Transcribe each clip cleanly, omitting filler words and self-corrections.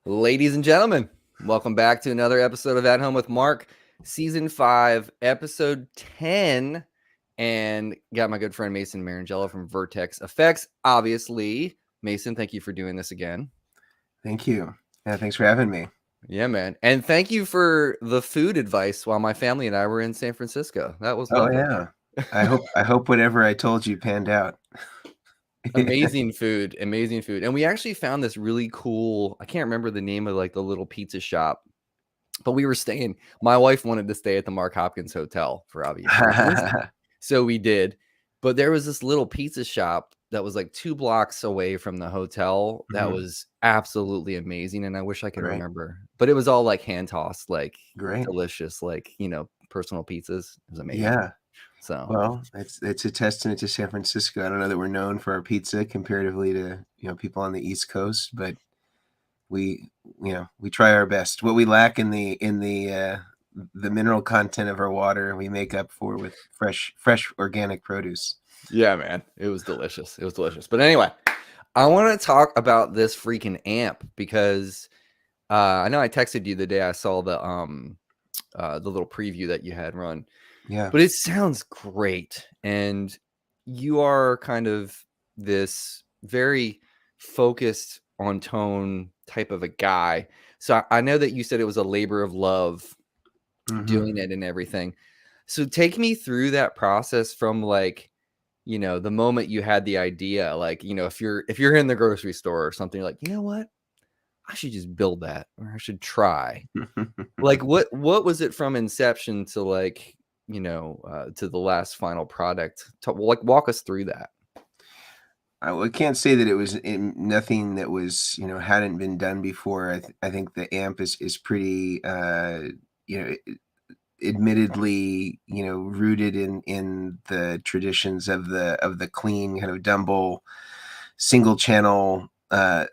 Ladies and gentlemen, welcome back to another episode of At Home with Mark, Season 5, Episode 10. And got my good friend Mason Marangella from Vertex Effects. Obviously, Mason, thank you for doing this again. Thank you. Yeah, thanks for having me. Yeah, man. And thank you for the food advice while my family and I were in San Francisco. That was Oh lovely. yeah. I hope whatever I told you panned out. Amazing food. And we actually found this really cool, I can't remember the name of like the little pizza shop. But we were staying. My wife wanted to stay at the Mark Hopkins Hotel for obvious reasons, so we did. But there was this little pizza shop that was like 2 blocks away from the hotel that Mhm. was absolutely amazing, and I wish I could Right. remember. But it was all like hand tossed, like Great. delicious, like personal pizzas. It was amazing. Yeah. So Well, it's a testament to San Francisco. I don't know that we're known for our pizza comparatively to, people on the East Coast, but we, we try our best. What we lack in the mineral content of our water, we make up for with fresh organic produce. yeah, man, it was delicious. It was delicious. But anyway, I want to talk about this freaking amp because I know I texted you the day I saw the little preview that you had run. Yeah. But it sounds great. And you are kind of this very focused on tone type of a guy. So I know that you said it was a labor of love doing it and everything. So take me through that process from like, the moment you had the idea, like, if you're in the grocery store or something, like, you know what? I should just build that, or I should try. Like, what was it from inception to like, to the last final product? Like, walk us through that. I can't say that it was nothing that was, hadn't been done before. I think the amp is pretty, you know, admittedly, rooted in the traditions of the clean kind of Dumble single channel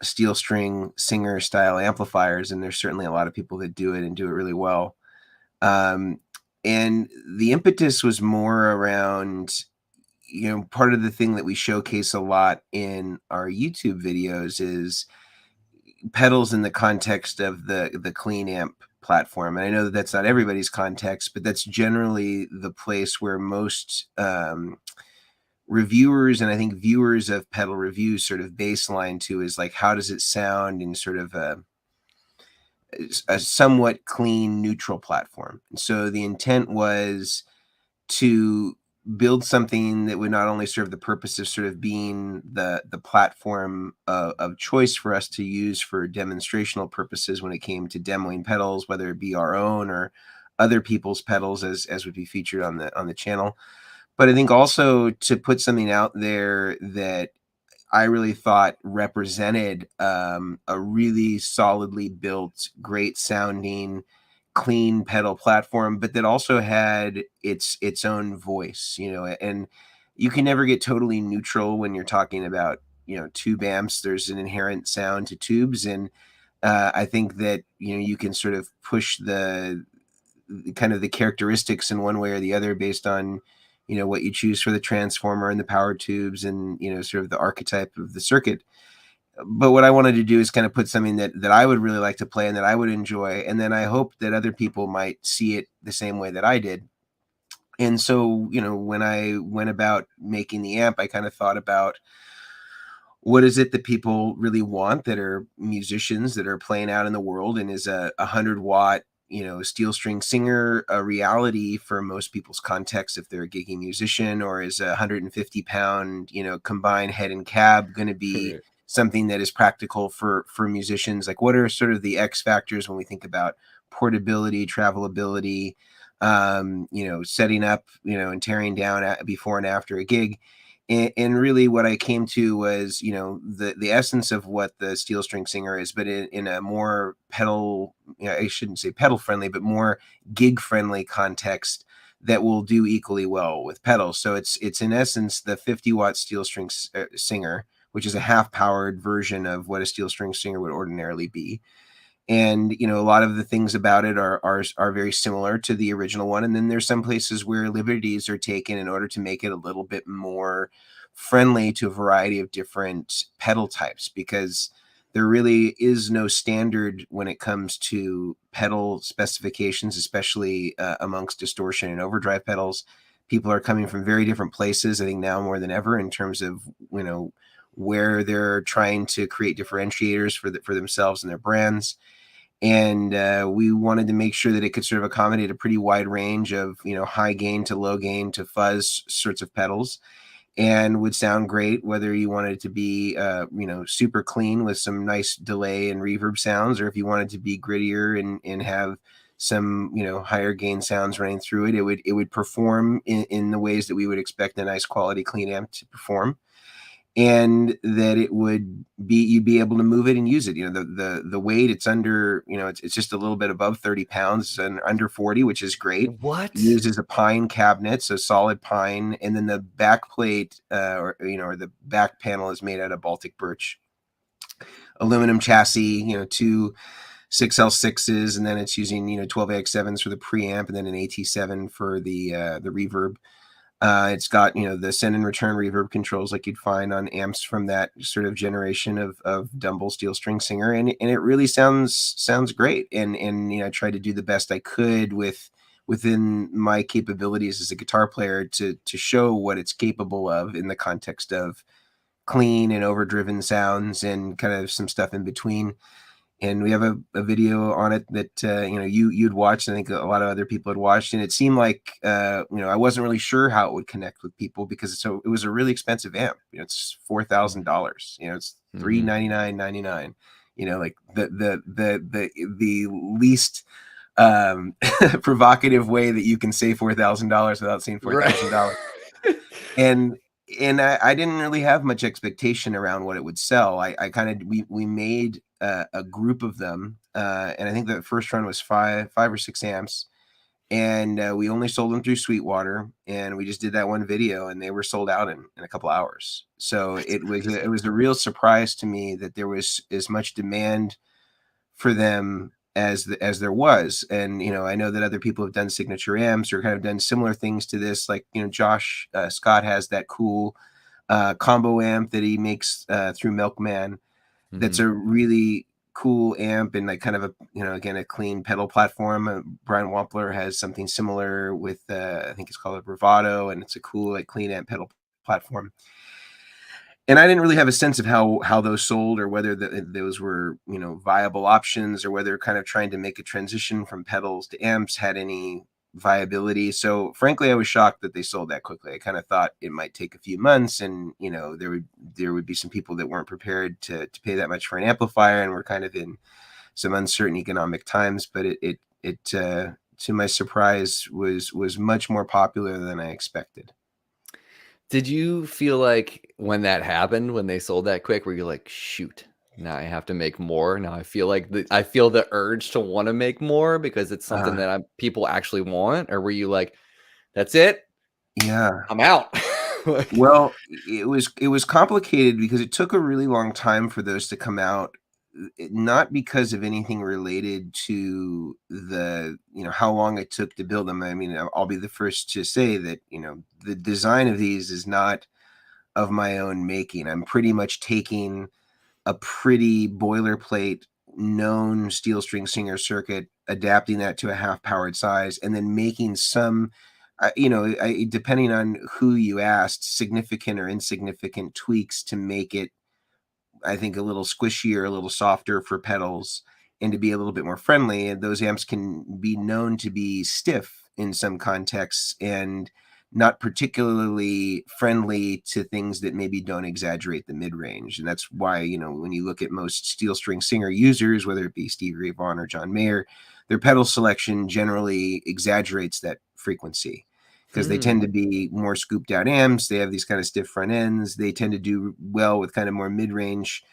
steel string singer style amplifiers, and there's certainly a lot of people that do it and do it really well. And the impetus was more around, part of the thing that we showcase a lot in our YouTube videos is pedals in the context of the clean amp platform. And I know that that's not everybody's context, but that's generally the place where most reviewers and I think viewers of pedal reviews sort of baseline to is like, how does it sound in sort of a somewhat clean, neutral platform. So the intent was to build something that would not only serve the purpose of sort of being the platform of choice for us to use for demonstrational purposes when it came to demoing pedals, whether it be our own or other people's pedals as would be featured on the channel. But I think also to put something out there that I really thought represented a really solidly built, great sounding, clean pedal platform, but that also had its own voice, and you can never get totally neutral when you're talking about, tube amps. There's an inherent sound to tubes, and I think that, you can sort of push the kind of the characteristics in one way or the other based on, what you choose for the transformer and the power tubes and, sort of the archetype of the circuit. But what I wanted to do is kind of put something that I would really like to play and that I would enjoy. And then I hope that other people might see it the same way that I did. And so, when I went about making the amp, I kind of thought about what is it that people really want that are musicians that are playing out in the world, and is a 100-watt steel string singer a reality for most people's context if they're a gigging musician, or is a 150-pound combined head and cab going to be something that is practical for musicians? Like, what are sort of the X factors when we think about portability, travelability, setting up, and tearing down before and after a gig? And really what I came to was, the essence of what the steel string singer is, but in a more pedal, I shouldn't say pedal friendly, but more gig friendly context that will do equally well with pedals. So it's in essence the 50-watt steel string singer, which is a half powered version of what a steel string singer would ordinarily be. And a lot of the things about it are very similar to the original one, and then there's some places where liberties are taken in order to make it a little bit more friendly to a variety of different pedal types, because there really is no standard when it comes to pedal specifications, especially amongst distortion and overdrive pedals. People are coming from very different places, I think now more than ever, in terms of, you know, where they're trying to create differentiators for themselves and their brands. And we wanted to make sure that it could sort of accommodate a pretty wide range of, you know, high gain to low gain to fuzz sorts of pedals, and would sound great whether you wanted it to be you know, super clean with some nice delay and reverb sounds, or if you wanted to be grittier and have some, you know, higher gain sounds running through it. It would perform in the ways that we would expect a nice quality clean amp to perform, and that it would be, you'd be able to move it and use it. You know, the weight, it's under, you know, it's just a little bit above 30 pounds and under 40, which is great. What? Used as a pine cabinet, so solid pine, and then the back plate, or, you know, or the back panel is made out of Baltic birch, aluminum chassis. You know, two 6L6s, and then it's using, you know, 12AX7s for the preamp, and then an AT7 for the reverb. It's got, you know, the send and return reverb controls like you'd find on amps from that sort of generation of Dumble steel string singer, and it really sounds great. And you know, I tried to do the best I could within my capabilities as a guitar player to show what it's capable of in the context of clean and overdriven sounds and kind of some stuff in between. And we have a video on it that you know, you'd watched. I think a lot of other people had watched, and it seemed like you know, I wasn't really sure how it would connect with people, because it was a really expensive amp. You know, it's $4,000. You know, it's Mm-hmm. $399.99. You know, like the least provocative way that you can say $4,000 without saying Right. $4,000. And I didn't really have much expectation around what it would sell. I kind of, we made a group of them, and I think the first run was five or six amps, and we only sold them through Sweetwater, and we just did that one video, and they were sold out in a couple hours. So That's it crazy. was a real surprise to me that there was as much demand for them as there was. And you know, I know that other people have done signature amps or kind of done similar things to this. Like, you know, Josh Scott has that cool combo amp that he makes through Milkman. That's Mm-hmm. a really cool amp, and like kind of a, you know, again, a clean pedal platform. Brian Wampler has something similar with I think it's called a Bravado, and it's a cool like clean amp pedal platform. And I didn't really have a sense of how those sold, or whether those were, you know, viable options, or whether kind of trying to make a transition from pedals to amps had any viability. So frankly, I was shocked that they sold that quickly. I kind of thought it might take a few months, and you know, there would be some people that weren't prepared to pay that much for an amplifier, and we're kind of in some uncertain economic times. But it to my surprise was much more popular than I expected. Did you feel like when that happened, when they sold that quick, were you like, shoot, now I have to make more? Now I feel like I feel the urge to want to make more because it's something Uh, that people actually want? Or were you like, that's it, yeah. I'm out? Like, Well, it was complicated because it took a really long time for those to come out, not because of anything related to the, you know, how long it took to build them. I mean, I'll be the first to say that, you know, the design of these is not of my own making. I'm pretty much taking a pretty boilerplate known steel string singer circuit, adapting that to a half powered size, and then making some, you know, depending on who you asked, significant or insignificant tweaks to make it, I think, a little squishier, a little softer for pedals, and to be a little bit more friendly. And those amps can be known to be stiff in some contexts and not particularly friendly to things that maybe don't exaggerate the mid range. And that's why, you know, when you look at most steel string singer users, whether it be Steve Ray Vaughan or John Mayer, their pedal selection generally exaggerates that frequency, because they tend to hmm. be more scooped out amps. They have these kind of stiff front ends. They tend to do well with kind of more mid-range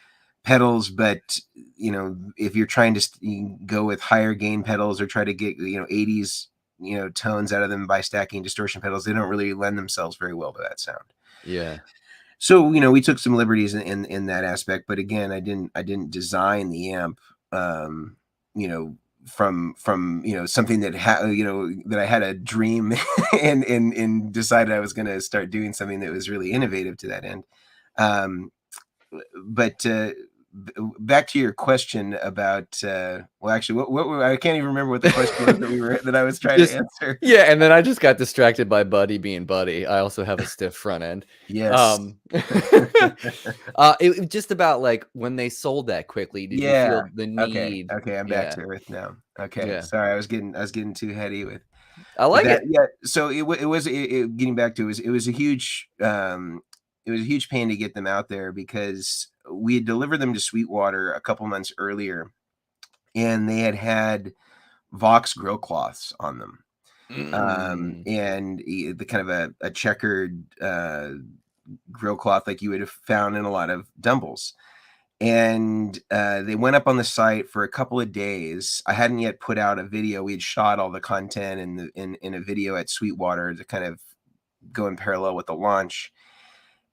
pedals. But you know, if you're trying to go with higher gain pedals or try to get, you know, 80s, you know, tones out of them by stacking distortion pedals, they don't really lend themselves very well to that sound. Yeah. So, you know, we took some liberties in that aspect. But again, I didn't design the amp, you know, from you know, something that you know, that I had a dream and decided I was going to start doing something that was really innovative to that end. Um, but back to your question about well, actually, I can't even remember what the question was that I was trying to answer. Yeah, and then I just got distracted by Buddy being Buddy. I also have a stiff front end. Yes. It just about like when they sold that quickly, did you Yeah. feel the Okay. need? Okay. I'm back Yeah, to earth now. Okay. yeah. Sorry, I was getting too heady I with like that. it. Yeah. So getting back to it was a huge pain to get them out there because we had delivered them to Sweetwater a couple months earlier, and they had Vox grill cloths on them. Mm. And the kind of a checkered grill cloth like you would have found in a lot of Dumbles. And they went up on the site for a couple of days. I hadn't yet put out a video. We had shot all the content in a video at Sweetwater to kind of go in parallel with the launch.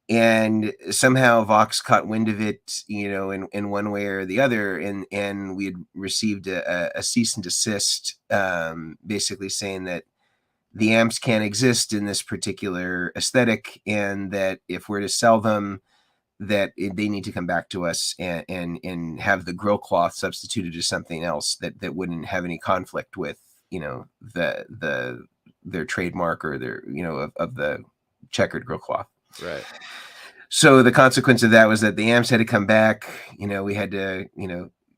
And somehow Vox caught wind of it, in one way or the other, and we had received a cease and desist, basically saying that the amps can't exist in this particular aesthetic, and that if we're to sell them, they need to come back to us and have the grill cloth substituted to something else that wouldn't have any conflict with their trademark or their of the checkered grill cloth. Right. So the consequence of that was that the amps had to come back. We had to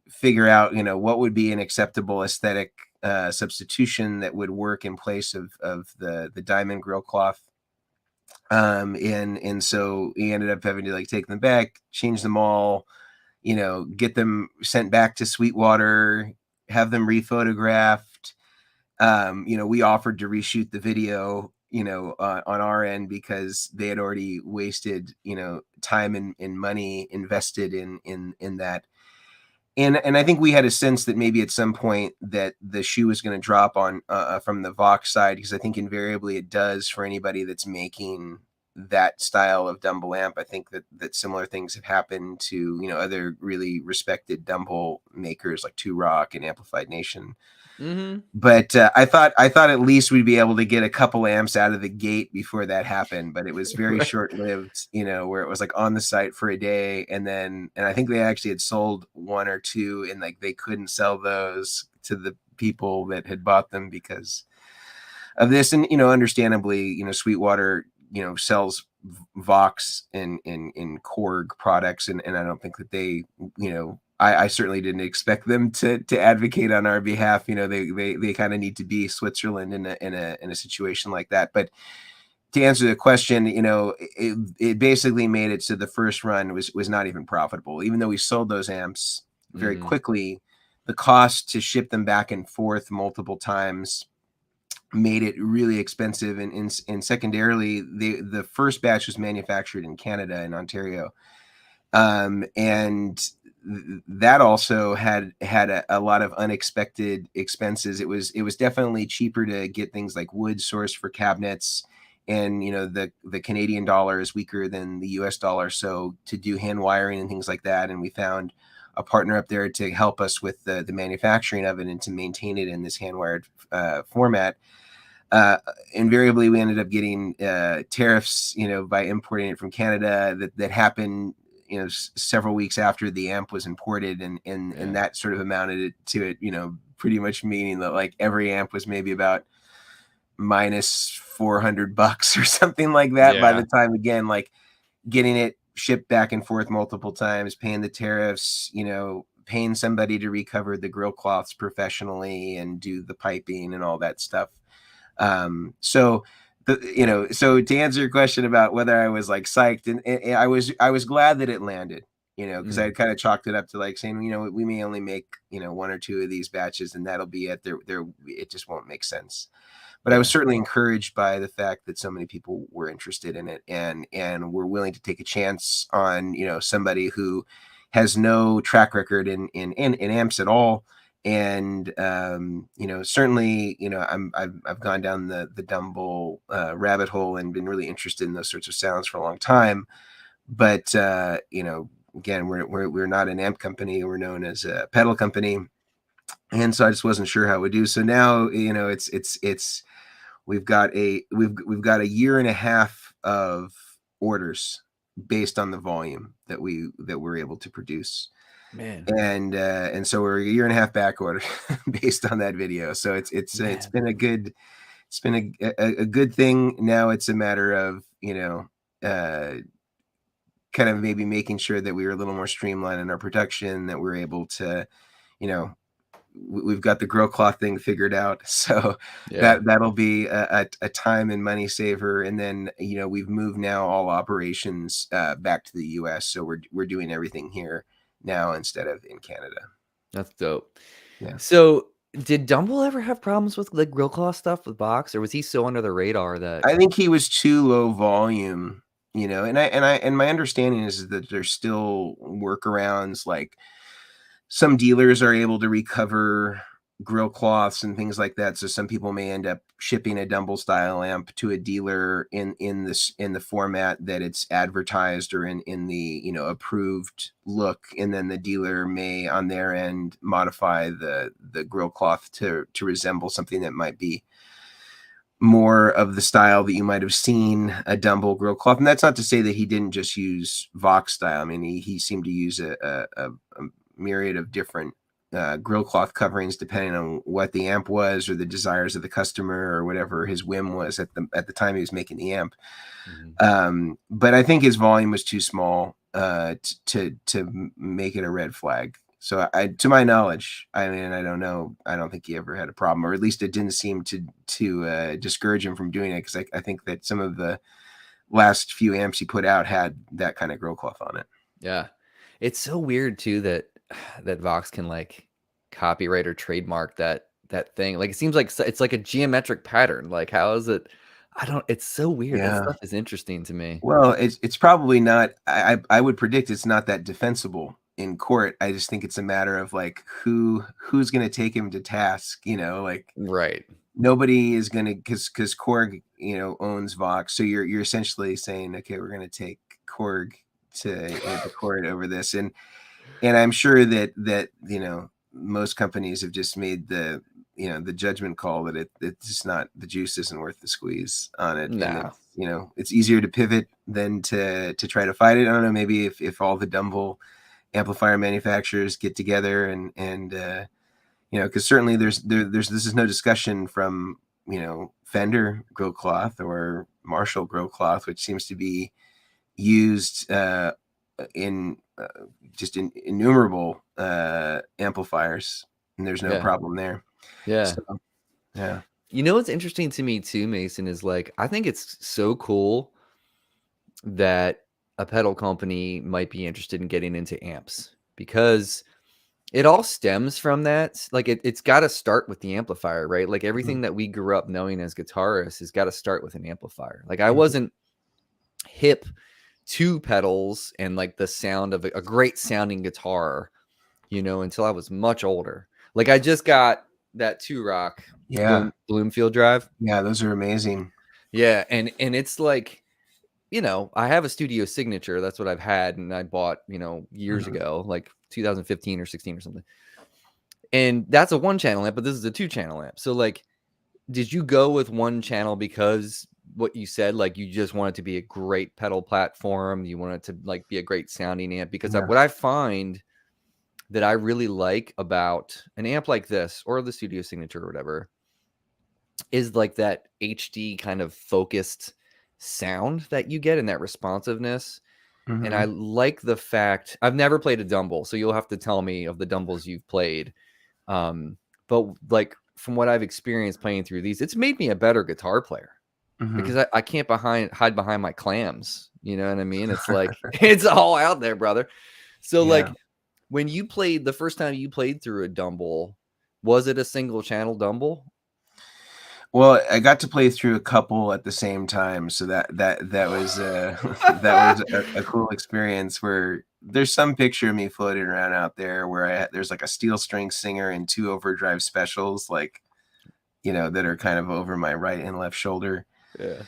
figure out what would be an acceptable aesthetic substitution that would work in place of the diamond grill cloth. And so he ended up having to like take them back, change them all, get them sent back to Sweetwater, have them rephotographed. We offered to reshoot the video, on our end because they had already wasted, time and money invested in that. And I think we had a sense that maybe at some point that the shoe was going to drop on from the Vox side, because I think invariably it does for anybody that's making that style of Dumble amp. I think that similar things have happened to other really respected Dumble makers like Two Rock and Amplified Nation. Mm-hmm. But I thought at least we'd be able to get a couple amps out of the gate before that happened. But it was very short lived, where it was like on the site for a day, and I think they actually had sold one or two, and like they couldn't sell those to the people that had bought them because of this. And understandably, Sweetwater sells Vox in Korg products, and I don't think that they I certainly didn't expect them to advocate on our behalf. They kind of need to be Switzerland in a situation like that. But to answer the question, it basically made it so the first run was not even profitable, even though we sold those amps very quickly. The cost to ship them back and forth multiple times made it really expensive, and secondarily, the first batch was manufactured in Canada, in Ontario, and that also had a lot of unexpected expenses. It was definitely cheaper to get things like wood sourced for cabinets, and the Canadian dollar is weaker than the US dollar, so to do hand wiring and things like that, and we found a partner up there to help us with the manufacturing of it and to maintain it in this hand wired format. Invariably, we ended up getting tariffs, by importing it from Canada that happened several weeks after the amp was imported, and that sort of amounted to it, pretty much meaning that like every amp was maybe about minus $400 or something like that by the time, again, like getting it shipped back and forth multiple times, paying the tariffs, paying somebody to recover the grill cloths professionally and do the piping and all that stuff. So to answer your question about whether I was like psyched, and I was glad that it landed, because I kind of chalked it up to like saying, we may only make, one or two of these batches, and that'll be it. It just won't make sense. But I was certainly encouraged by the fact that so many people were interested in it and were willing to take a chance on, somebody who has no track record in amps at all. And certainly, I've gone down the Dumble rabbit hole and been really interested in those sorts of sounds for a long time. But again, we're not an amp company. We're known as a pedal company, and so I just wasn't sure how it would do. So now, we've got a year and a half of orders based on the volume that we're able to produce. Man, and so we're a year and a half back order based on that video. So it's man. been a good a good thing. Now it's a matter of, kind of maybe making sure that we were a little more streamlined in our production, that we're able to, you know, we've got the grill cloth thing figured out. So Yeah. that'll be a time and money saver. And then, we've moved now all operations back to the US. So we're doing everything here now instead of in Canada. That's dope. Yeah. So, did Dumble ever have problems with, like, grill claw stuff with Box, or was he so under the radar that I think he was too low volume, and my understanding is that there's still workarounds, like some dealers are able to recover grill cloths and things like that. So some people may end up shipping a Dumble style amp to a dealer in the format that it's advertised, or in the, approved look, and then the dealer may on their end modify the grill cloth to resemble something that might be more of the style that you might have seen a Dumble grill cloth. And that's not to say that he didn't just use Vox style. I mean, he seemed to use a myriad of different grill cloth coverings depending on what the amp was, or the desires of the customer, or whatever his whim was at the time he was making the amp. But I think his volume was too small to make it a red flag. So to my knowledge, I mean, I don't know. I don't think he ever had a problem, or at least it didn't seem to discourage him from doing it. Because I think that some of the last few amps he put out had that kind of grill cloth on it. Yeah. It's so weird too that Vox can, like, copyright or trademark that thing. Like, it seems like it's like a geometric pattern. Like, how is it? It's so weird. That Yeah. stuff is interesting to me. Well, it's probably not. I would predict it's not that defensible in court. I just think it's a matter of, like, who's going to take him to task. Like, Right. nobody is going to, because Korg owns Vox. So you're essentially saying, okay, we're going to take Korg to court over this, and I'm sure that most companies have just made the judgment call that it's just not, the juice isn't worth the squeeze on it. And No. it's easier to pivot than to try to fight it. I don't know, maybe if all the Dumble amplifier manufacturers get together and because certainly there's this is no discussion from Fender grill cloth or Marshall grill cloth, which seems to be used in just in innumerable amplifiers, and there's no problem there. Yeah. So, yeah. What's interesting to me too, Mason, is, like, I think it's so cool that a pedal company might be interested in getting into amps, because it all stems from that. Like, it's got to start with the amplifier, right? Like, everything that we grew up knowing as guitarists has got to start with an amplifier. Like, I wasn't hip to pedals and, like, the sound of a great sounding guitar, until I was much older. Like, I just got that 2-Rock Bloomfield drive. Yeah, those are amazing. Yeah, and it's like, I have a Studio Signature. That's what I've had, and I bought, years ago, like 2015 or 16 or something. And that's a 1-channel amp, but this is a 2-channel amp. So, like, did you go with 1 channel because what you said, like, you just want it to be a great pedal platform, you want it to, like, be a great sounding amp? Because what I find that I really like about an amp like this, or the Studio Signature or whatever, is, like, that HD kind of focused sound that you get, and that responsiveness. And I like the fact, I've never played a Dumble, so you'll have to tell me of the Dumbles you've played. But, like, from what I've experienced playing through these, it's made me a better guitar player, because I can't hide behind my clams. You know what I mean? It's like, it's all out there, brother. So, like, when you played the first time you played through a Dumble, was it a single channel Dumble? Well, I got to play through a couple at the same time, so that was that was a cool experience. Where there's some picture of me floating around out there where there's like a steel string singer and 2 overdrive specials, like, that are kind of over my right and left shoulder. Yeah.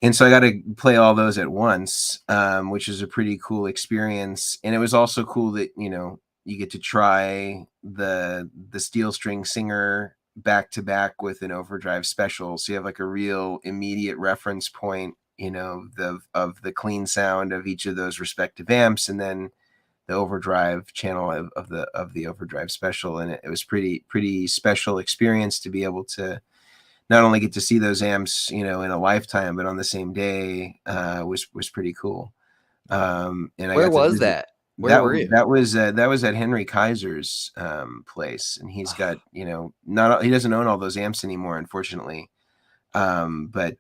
And so I got to play all those at once, which is a pretty cool experience. And it was also cool that you get to try the steel string singer back to back with an overdrive special, so you have, like, a real immediate reference point, of the clean sound of each of those respective amps, and then overdrive channel of the overdrive special, and it was pretty special experience to be able to not only get to see those amps, in a lifetime, but on the same day. Was pretty cool. And I Where got to was visit. that? Where were you? That was at Henry Kaiser's place, and he's got, not he doesn't own all those amps anymore, unfortunately. But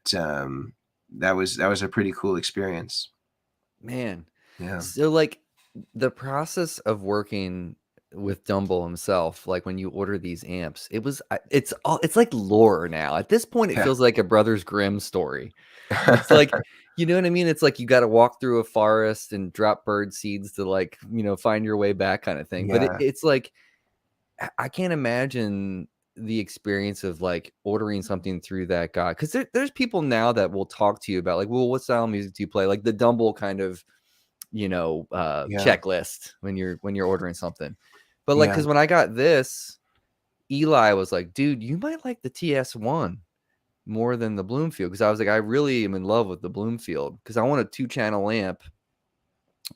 that was a pretty cool experience. Man. Yeah. So like the process of working with Dumble himself, like when you order these amps, it's like lore now. At this point, it Yeah. feels like a Brothers Grimm story. It's like, you know what I mean? It's like you got to walk through a forest and drop bird seeds to like, find your way back kind of thing. But Yeah. it's like, I can't imagine the experience of like ordering something through that guy. Because there's people now that will talk to you about like, well, what style of music do you play? Like the Dumble kind of, Yeah. checklist when you're ordering something. But like, Yeah. because when I got this, Eli was like, dude, you might like the TS1 more than the Bloomfield. Because I was like, I really am in love with the Bloomfield because I want a 2-channel amp.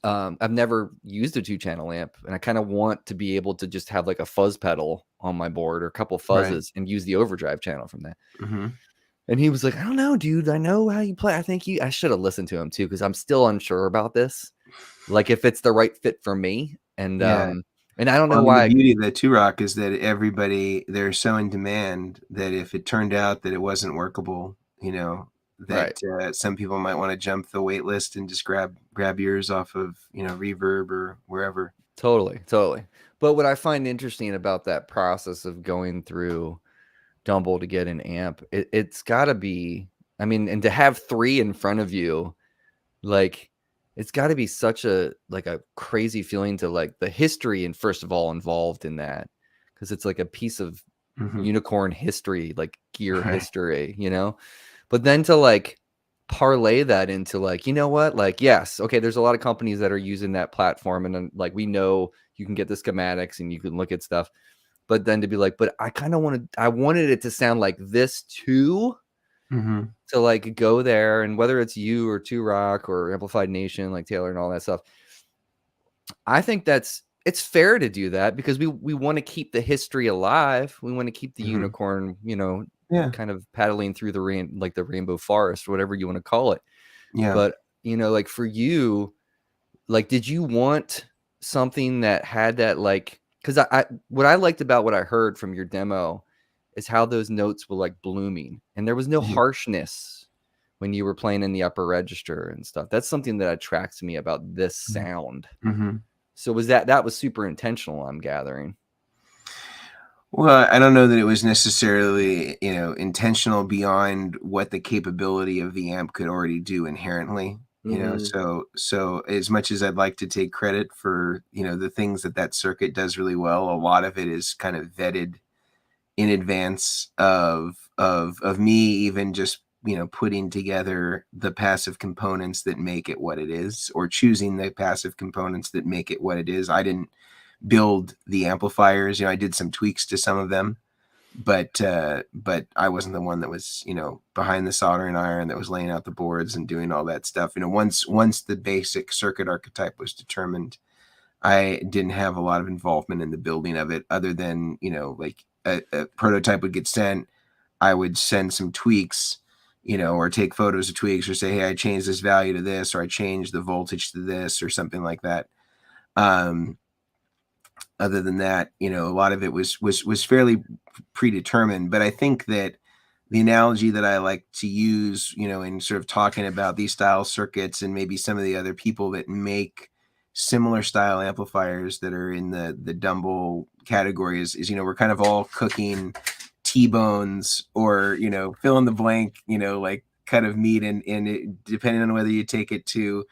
I've never used a 2-channel amp, and I kind of want to be able to just have like a fuzz pedal on my board or a couple Right. fuzzes and use the overdrive channel from that. Mm-hmm. And he was like, I don't know, dude. I know how you play. I should have listened to him too, because I'm still unsure about this. Like if it's the right fit for me. And Yeah. and I don't Well, know I mean, the why. beauty of the Two Rock is that they're so in demand that if it turned out that it wasn't workable, that Right. some people might want to jump the wait list and just grab yours off of, Reverb or wherever. Totally. But what I find interesting about that process of going through Dumble to get an amp, it's gotta be, I mean, and to have 3 in front of you, like it's got to be such a crazy feeling to like the history and first of all involved in that, because it's like a piece of Mm-hmm. unicorn history, like gear Right. history, but then to like parlay that into like, what, like, yes, okay, there's a lot of companies that are using that platform, and then like we know you can get the schematics and you can look at stuff, but then to be like, but I wanted it to sound like this too, Mm-hmm. to like go there, and whether it's you or Two Rock or Amplified Nation, like Taylor and all that stuff, I think it's fair to do that because we want to keep the history alive. We want to keep the Mm-hmm. unicorn, Yeah. kind of paddling through the the rainbow forest, whatever you want to call it. Yeah. But like for you, like, did you want something that had that, like, because I what I liked about what I heard from your demo is how those notes were like blooming and there was no Mm-hmm. harshness when you were playing in the upper register and stuff. That's something that attracts me about this sound. Mm-hmm. So that was super intentional, I'm gathering. Well, I don't know that it was necessarily, intentional beyond what the capability of the amp could already do inherently. So as much as I'd like to take credit for, the things that circuit does really well, a lot of it is kind of vetted in advance of me even just, putting together the passive components that make it what it is, or choosing the passive components that make it what it is. I didn't build the amplifiers. I did some tweaks to some of them, but I wasn't the one that was, behind the soldering iron that was laying out the boards and doing all that stuff. Once the basic circuit archetype was determined, I didn't have a lot of involvement in the building of it, other than, like a prototype would get sent. I would send some tweaks, or take photos of tweaks, or say, hey, I changed this value to this, or I changed the voltage to this, or something like that. Other than that, a lot of it was fairly predetermined. But I think that the analogy that I like to use, in sort of talking about these style circuits and maybe some of the other people that make similar style amplifiers that are in the Dumble category is, we're kind of all cooking T-bones, or, fill in the blank, like cut of meat, and it, depending on whether you take it to,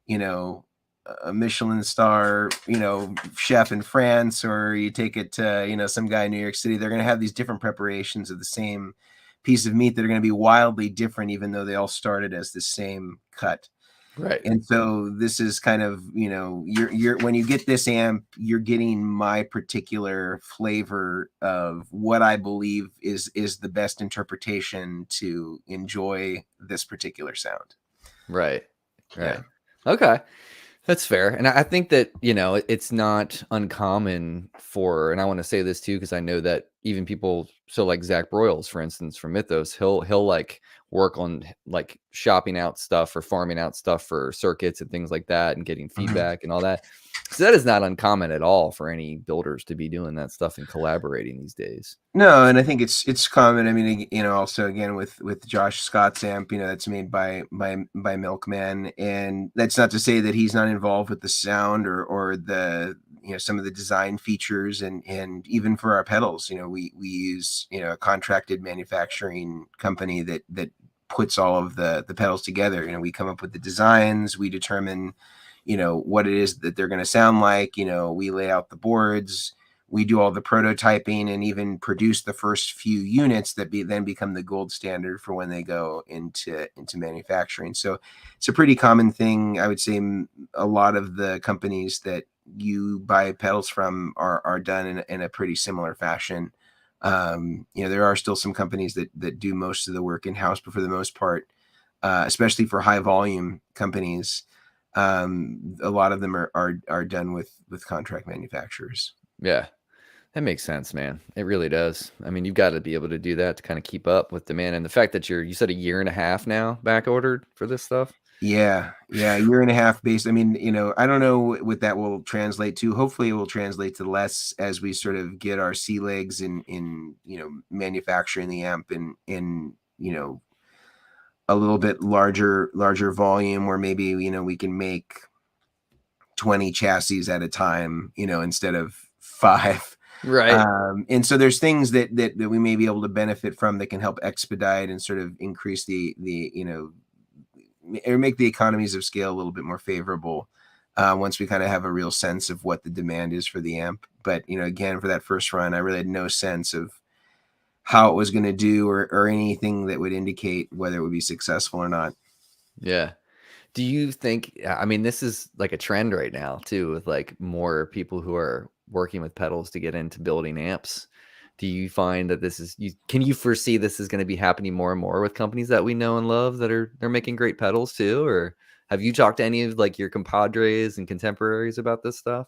a Michelin star, chef in France, or you take it to, some guy in New York City, they're going to have these different preparations of the same piece of meat that are going to be wildly different, even though they all started as the same cut. Right. And so this is kind of, you're when you get this amp, you're getting my particular flavor of what I believe is the best interpretation to enjoy this particular sound. Right. Yeah. Okay. That's fair. And I think that, it's not uncommon for, and I want to say this too, because I know that even people, so like Zach Broyles, for instance, from Mythos, he'll like work on like shopping out stuff or farming out stuff for circuits and things like that and getting Mhm. feedback and all that. So that is not uncommon at all for any builders to be doing that stuff and collaborating these days. No, and I think it's common. I mean, also again with Josh Scott's amp, that's made by Milkman, and that's not to say that he's not involved with the sound or the some of the design features, and even for our pedals, we use a contracted manufacturing company that puts all of the pedals together. We come up with the designs, we determine what it is that they're going to sound like. We lay out the boards, we do all the prototyping, and even produce the first few units that then become the gold standard for when they go into manufacturing. So it's a pretty common thing. I would say a lot of the companies that you buy pedals from are done in a pretty similar fashion. There are still some companies that do most of the work in house, but for the most part, especially for high volume companies, a lot of them are done with contract manufacturers. Yeah. That makes sense, man. It really does. I mean, you've got to be able to do that to kind of keep up with demand. And the fact that you said a year and a half now back ordered for this stuff. Yeah, a year and a half based. I mean, I don't know what that will translate to. Hopefully, it will translate to less as we sort of get our sea legs in manufacturing the amp in a little bit larger volume, where maybe we can make 20 chassis at a time, instead of 5. Right. And so there's things that we may be able to benefit from that can help expedite and sort of increase the or make the economies of scale a little bit more favorable once we kind of have a real sense of what the demand is for the amp. But again, for that first run, I really had no sense of how it was going to do or anything that would indicate whether it would be successful or not. Yeah. Do you think, I mean, this is like a trend right now too, with like more people who are working with pedals to get into building amps. Do you find that can you foresee this is going to be happening more and more with companies that we know and love they're making great pedals too? Or have you talked to any of like your compadres and contemporaries about this stuff?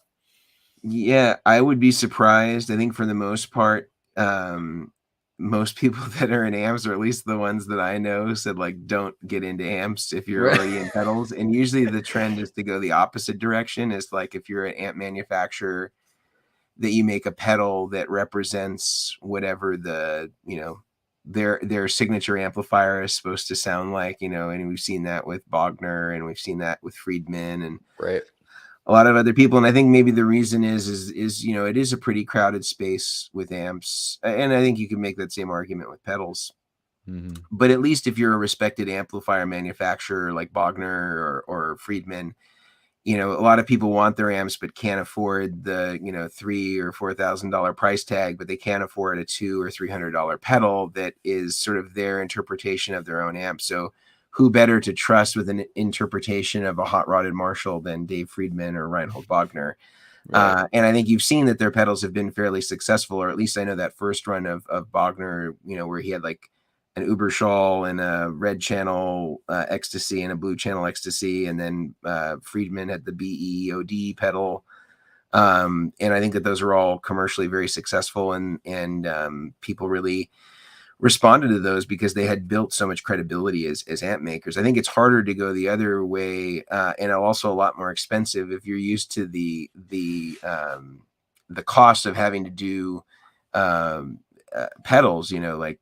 Yeah, I would be surprised. I think for the most part, most people that are in amps, or at least the ones that I know, said like, don't get into amps if you're Right. already in pedals. And usually the trend is to go the opposite direction. Is like if you're an amp manufacturer, that you make a pedal that represents whatever their signature amplifier is supposed to sound like. And we've seen that with Bogner, and we've seen that with Friedman, and Right. a lot of other people. And I think maybe the reason is it is a pretty crowded space with amps, and I think you can make that same argument with pedals. Hmm. But at least if you're a respected amplifier manufacturer like Bogner or Friedman, a lot of people want their amps but can't afford the $3,000 or $4,000 price tag, but they can't afford a $200 or $300 pedal that is sort of their interpretation of their own amp. So who better to trust with an interpretation of a hot rodded Marshall than Dave Friedman or Reinhold Bogner? Right. And I think you've seen that their pedals have been fairly successful, or at least I know that first run of Bogner, where he had like an Uberschall and a red channel ecstasy and a blue channel ecstasy, and then Friedman had the BEOD pedal. And I think that those are all commercially very successful, and people really responded to those because they had built so much credibility as amp makers. I think it's harder to go the other way, and also a lot more expensive if you're used to the cost of having to do pedals. Like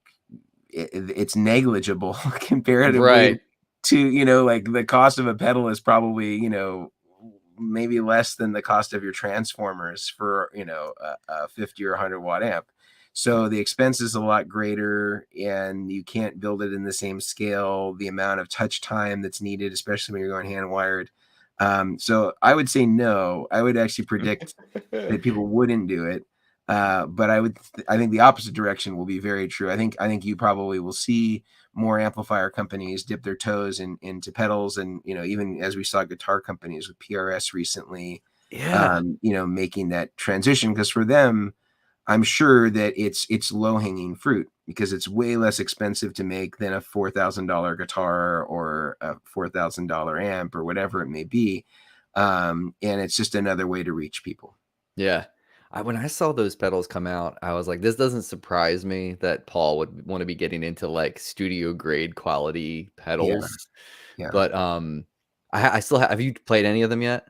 it's negligible comparatively Right. to like the cost of a pedal is probably maybe less than the cost of your transformers for a 50 or 100 watt amp. So the expense is a lot greater, and you can't build it in the same scale. The amount of touch time that's needed, especially when you're going hand wired. So I would say no. I would actually predict that people wouldn't do it. But I think the opposite direction will be very true. I think you probably will see more amplifier companies dip their toes into pedals, and even as we saw guitar companies with PRS recently, Yeah. making that transition, because for them, I'm sure that it's low hanging fruit because it's way less expensive to make than a $4,000 guitar or a $4,000 amp or whatever it may be. And it's just another way to reach people. Yeah. When I saw those pedals come out, I was like, this doesn't surprise me that Paul would want to be getting into like studio grade quality Yeah, pedals. yeah. But I still have you played any of them yet?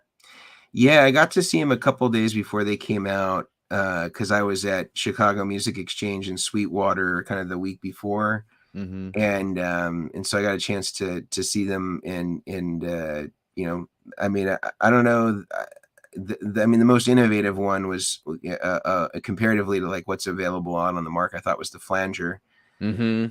Yeah, I got to see him a couple days before they came out, because I was at Chicago Music Exchange in Sweetwater kind of the week before, Mm-hmm. and so I got a chance to see them, and you know, I mean, I don't know. I mean, the most innovative one was comparatively to like what's available on the market. I thought was the flanger. Mm-hmm.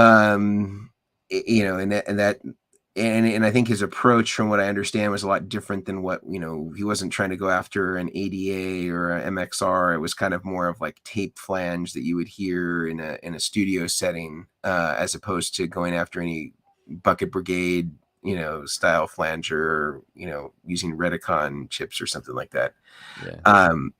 Um, you know, and I think his approach, from what I understand, was a lot different than what, he wasn't trying to go after an ADA or a MXR. It was kind of more of like tape flange that you would hear in a studio setting, as opposed to going after any bucket brigade, style flanger, using Redicon chips or something like that. Yeah. Um,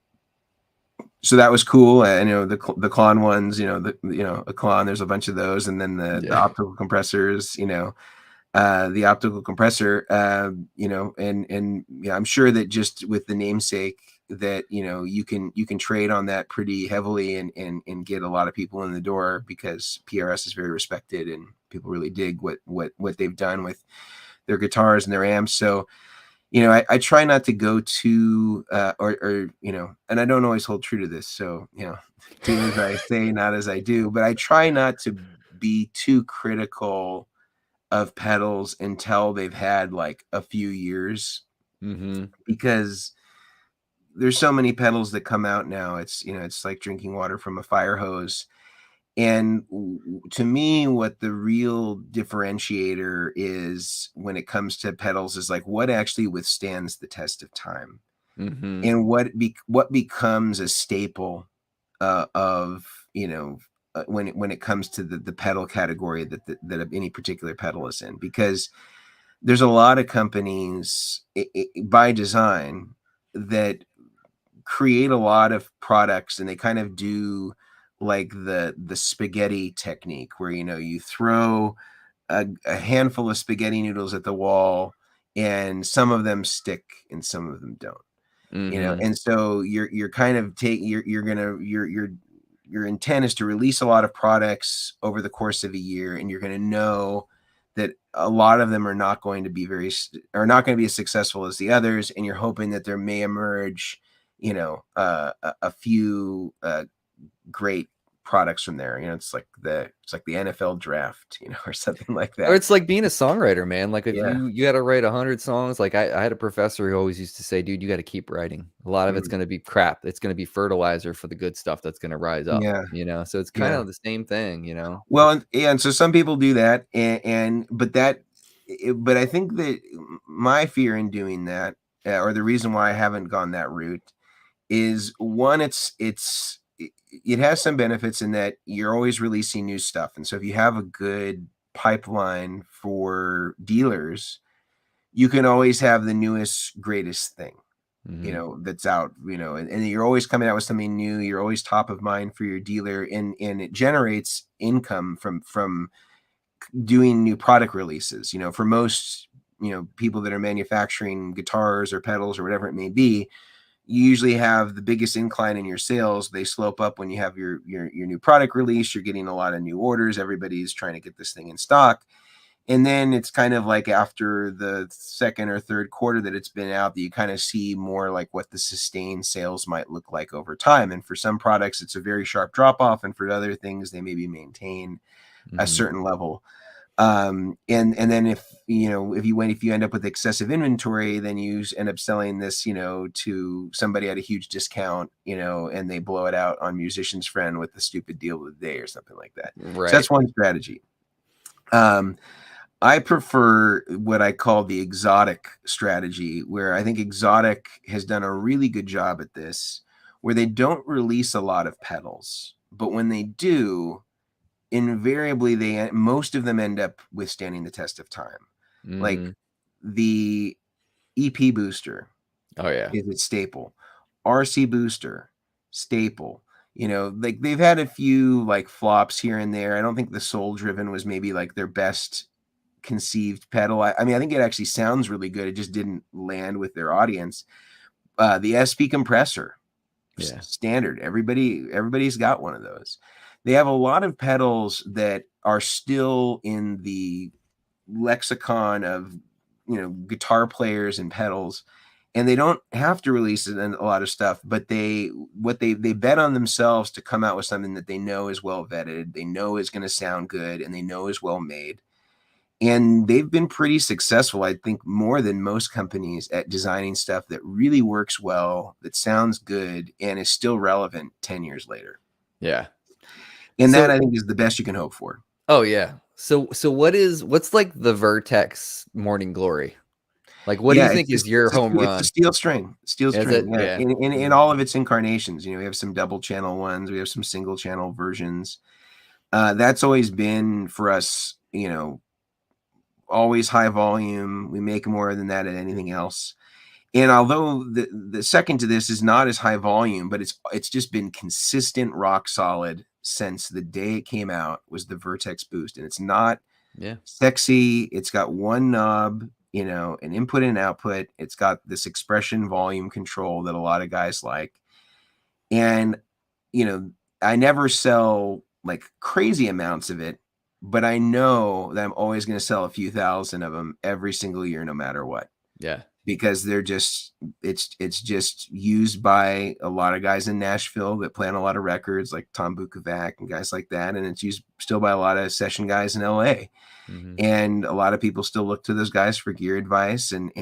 so that was cool. The Klon ones, a Klon, there's a bunch of those, and then the Yeah. optical compressors, the optical compressor, and yeah, I'm sure that just with the namesake that, you can trade on that pretty heavily, and get a lot of people in the door, because PRS is very respected and people really dig what they've done with their guitars and their amps. So, I try not to go too, and I don't always hold true to this. So, do as I say, not as I do, but I try not to be too critical of pedals until they've had like a few years, Mm-hmm. because there's so many pedals that come out now. It's like drinking water from a fire hose. And to me, what the real differentiator is when it comes to pedals is like what actually withstands the test of time, Mm-hmm. and what becomes a staple, of, when it comes to the pedal category that any particular pedal is in. Because there's a lot of companies, by design, that create a lot of products, and they kind of do like the spaghetti technique, where, you throw a handful of spaghetti noodles at the wall, and some of them stick and some of them don't. Mm-hmm. And so you're kind of you're gonna your intent is to release a lot of products over the course of a year, and you're going to know that a lot of them are not going to be as successful as the others, and you're hoping that there may emerge, a few great products from there. It's like the NFL draft, or something like Or that. it's like being a songwriter, man. Like if Yeah. you got to write 100 songs, like I had a professor who always used to say, dude, you got to keep writing. A lot of it's Mm. going to be crap. It's going to be fertilizer for the good stuff that's going to rise up, Yeah. So it's kind Yeah. of the same thing. Well, and so some people do that, but I think that my fear in doing that, or the reason why I haven't gone that route, is one, it has some benefits in that you're always releasing new stuff, and so if you have a good pipeline for dealers, you can always have the newest, greatest thing, Hmm. that's out, and you're always coming out with something new. You're always top of mind for your dealer, and it generates income from doing new product releases. For most, people that are manufacturing guitars or pedals or whatever it may be, you usually have the biggest incline in your sales. They slope up when you have your new product release. You're getting a lot of new orders. Everybody's trying to get this thing in stock. And then it's kind of like after the second or third quarter that it's been out, that you kind of see more like what the sustained sales might look like over time. And for some products, it's a very sharp drop off. And for other things, they maybe maintain a Hmm. certain level. And then if you end up with excessive inventory, then you end up selling this, to somebody at a huge discount, and they blow it out on Musician's Friend with the stupid deal of the day or something like that. So Right. that's one strategy. I prefer what I call the exotic strategy, where I think Exotic has done a really good job at this, where they don't release a lot of pedals, but when they do, invariably most of them end up withstanding the test of time. Like Hmm. the EP booster Oh yeah. is its staple, RC booster staple. Like they've had a few like flops here and there. I don't think the Soul Driven was maybe like their best conceived pedal. I mean, I think it actually sounds really good. It just didn't land with their audience. The SP compressor, Yeah. standard. Everybody's got one of those. They have a lot of pedals that are still in the lexicon of, guitar players and pedals, and they don't have to release it in a lot of stuff, but they bet on themselves to come out with something that they know is well vetted, they know is going to sound good, and they know is well made. And they've been pretty successful, I think, more than most companies at designing stuff that really works well, that sounds good, and is still relevant 10 years later. Yeah. And that, I think, is the best you can hope for. Oh yeah. So what's like the Vertex Morning Glory? Like, what do you think is your home run? It's a steel string. Yeah. In all of its incarnations. We have some double channel ones. We have some single channel versions. That's always been for us, always high volume. We make more than that at anything else. And although the second to this is not as high volume, but it's just been consistent, rock solid since the day it came out, was the Vertex Boost. And it's not sexy. It's got one knob, an input and output. It's got this expression volume control that a lot of guys like. And, I never sell like crazy amounts of it, but I know that I'm always going to sell a few thousand of them every single year, no matter what. Yeah. Because they're just, it's just used by a lot of guys in Nashville that play on a lot of records, like Tom Bukovac and guys like that. And it's used still by a lot of session guys in LA. Mm-hmm. And a lot of people still look to those guys for gear advice, and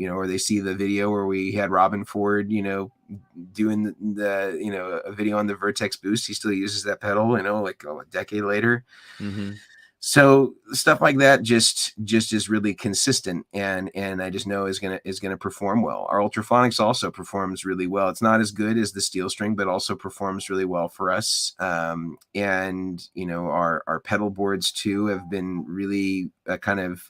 or they see the video where we had Robin Ford, doing the a video on the Vertex Boost. He still uses that pedal, like a decade later. Mm-hmm. So stuff like that just is really consistent, and I just know is gonna perform well. Our Ultraphonics also performs really well. It's not as good as the steel string, but also performs really well for us. And our pedal boards too have been really kind of.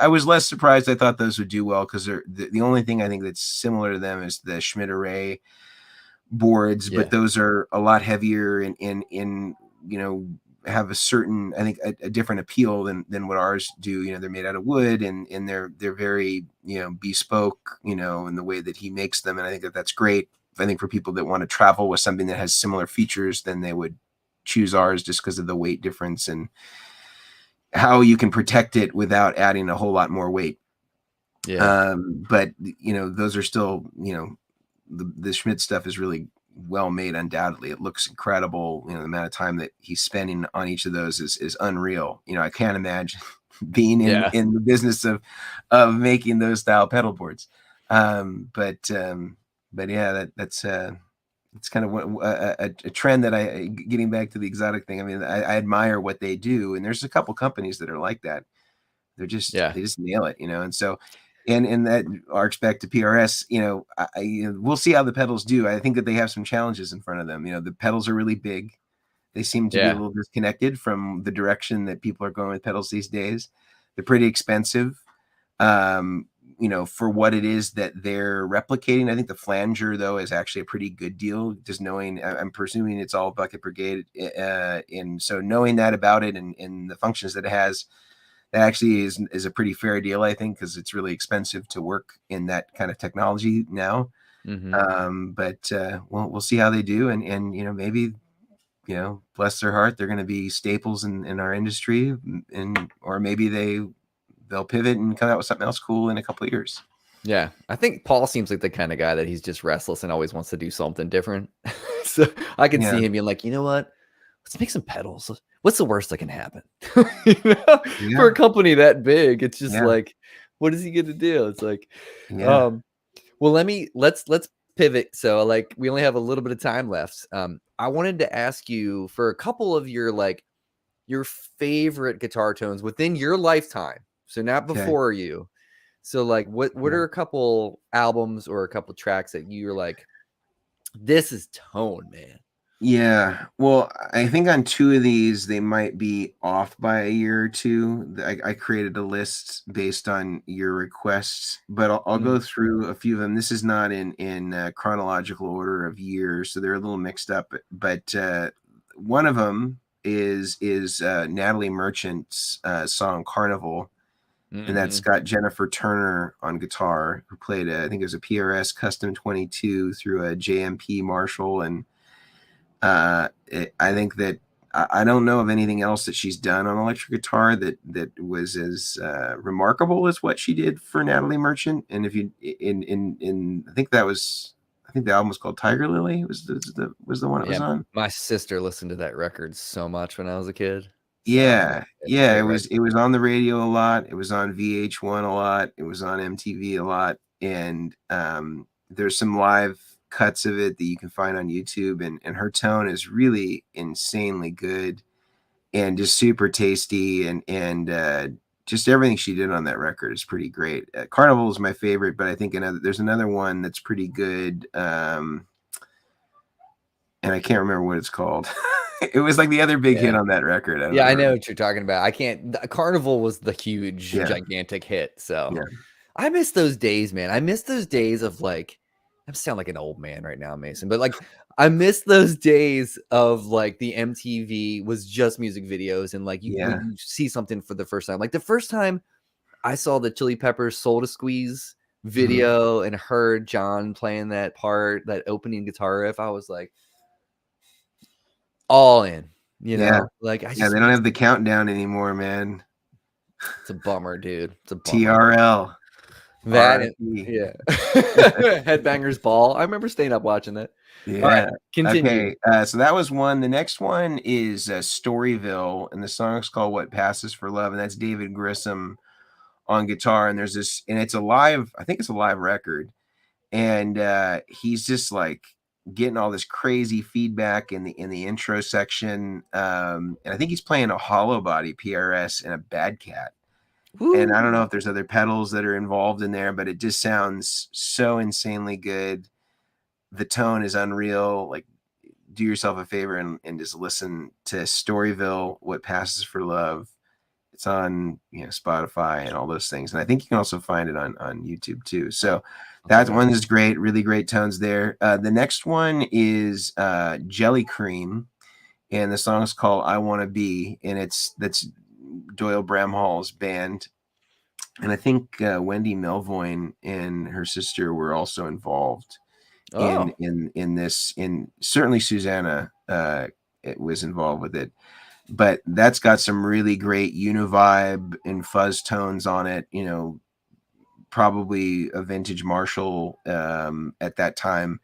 I was less surprised. I thought those would do well, because they're the only thing I think that's similar to them is the Schmidt Array boards, but those are a lot heavier and have a certain, I think, a different appeal than what ours do. They're made out of wood, and they're very bespoke, in the way that he makes them, and I think that's great. I think for people that want to travel with something that has similar features, then they would choose ours just because of the weight difference and how you can protect it without adding a whole lot more weight. But those are still, the Schmidt stuff is really well made. Undoubtedly, it looks incredible. The amount of time that he's spending on each of those is unreal. I can't imagine being in the business of making those style pedal boards. But yeah, that's it's kind of a trend that getting back to the exotic thing. I mean, I admire what they do, and there's a couple companies that are like that. They just nail it, and so. And that arcs back to PRS, we'll see how the pedals do. I think that they have some challenges in front of them. The pedals are really big. They seem to be a little disconnected from the direction that people are going with pedals these days. They're pretty expensive, for what it is that they're replicating. I think the flanger, though, is actually a pretty good deal. Just knowing, I'm presuming it's all Bucket Brigade. And so knowing that about it and the functions that it has, that actually is a pretty fair deal, I think, because it's really expensive to work in that kind of technology now. Mm-hmm. But we'll see how they do, and maybe bless their heart, they're going to be staples in our industry, or maybe they'll pivot and come out with something else cool in a couple of years. Yeah, I think Paul seems like the kind of guy that he's just restless and always wants to do something different. So I can see him being like, you know what? Let's make some pedals. What's the worst that can happen? For a company that big, it's just like, what is he going to do? It's like, well, let's pivot. So like, we only have a little bit of time left. I wanted to ask you for a couple of your favorite guitar tones within your lifetime. So not before you. So like, what are a couple albums or a couple tracks that you're like, this is tone, man? Yeah, well, I think on two of these, they might be off by a year or two. I created a list based on your requests, but I'll go through a few of them. This is not in chronological order of years, so they're a little mixed up. But one of them is Natalie Merchant's song Carnival, and that's Mhm. got Jennifer Turner on guitar, who played I think it was a PRS Custom 22 through a JMP Marshall, and I think that I don't know of anything else that she's done on electric guitar that was as remarkable as what she did for Natalie Merchant. And if you in I think the album was called Tiger Lily was the one it was Yeah, on. my sister listened to that record so much when I was a kid. So, Yeah, it's a yeah, great record. it was on the radio a lot. It was on VH1 a lot. It was on MTV a lot, and there's some live cuts of it that you can find on YouTube, and her tone is really insanely good and just super tasty, and just everything she did on that record is pretty great. Carnival is my favorite, but I think there's another one that's pretty good, and I can't remember what it's called. It was like the other big hit Yeah. on that record. I don't Yeah, I remember. know what you're talking about. I can't Carnival was the huge, Yeah, gigantic hit, so yeah. I miss those days, man. I miss those days of, like I sound like an old man right now, Mason, but, like, I miss those days of, like, the MTV was just music videos and, like, Yeah. you see something for the first time. Like, the first time I saw the Chili Peppers Soul to Squeeze Mhm. video and heard John playing that part, that opening guitar riff, I was like all in, Yeah. Like, I Yeah, just they don't miss have the countdown anymore, man. it's a bummer, dude. It's a bummer. TRL, That and RIP. yeah. Headbangers Ball. I remember staying up watching that. Alright, Yeah. continue. Okay, so that was one. The next one is Storyville, and the song's called What Passes for Love, and that's David Grissom on guitar. And there's this, and it's a live, I think it's a live record. And he's just like getting all this crazy feedback in the intro section. And I think he's playing a hollow body PRS and a Bad Cat. And I don't know Woo! if there's other pedals that are involved in there, but it just sounds so insanely good. The tone is unreal. Like, do yourself a favor and just listen to Storyville, What Passes for Love. It's on Spotify and all those things, and I think you can also find it on YouTube too. So I'll check that it out. one is great, really great tones there. The next one is Jelly Cream, and the song is called "I Want to Be," and that's Doyle Bramhall's band, and I think Wendy Melvoin and her sister were also involved Oh, in this. In certainly Susanna it was involved with it, but that's got some really great univibe and fuzz tones on it. Probably a vintage Marshall at that time.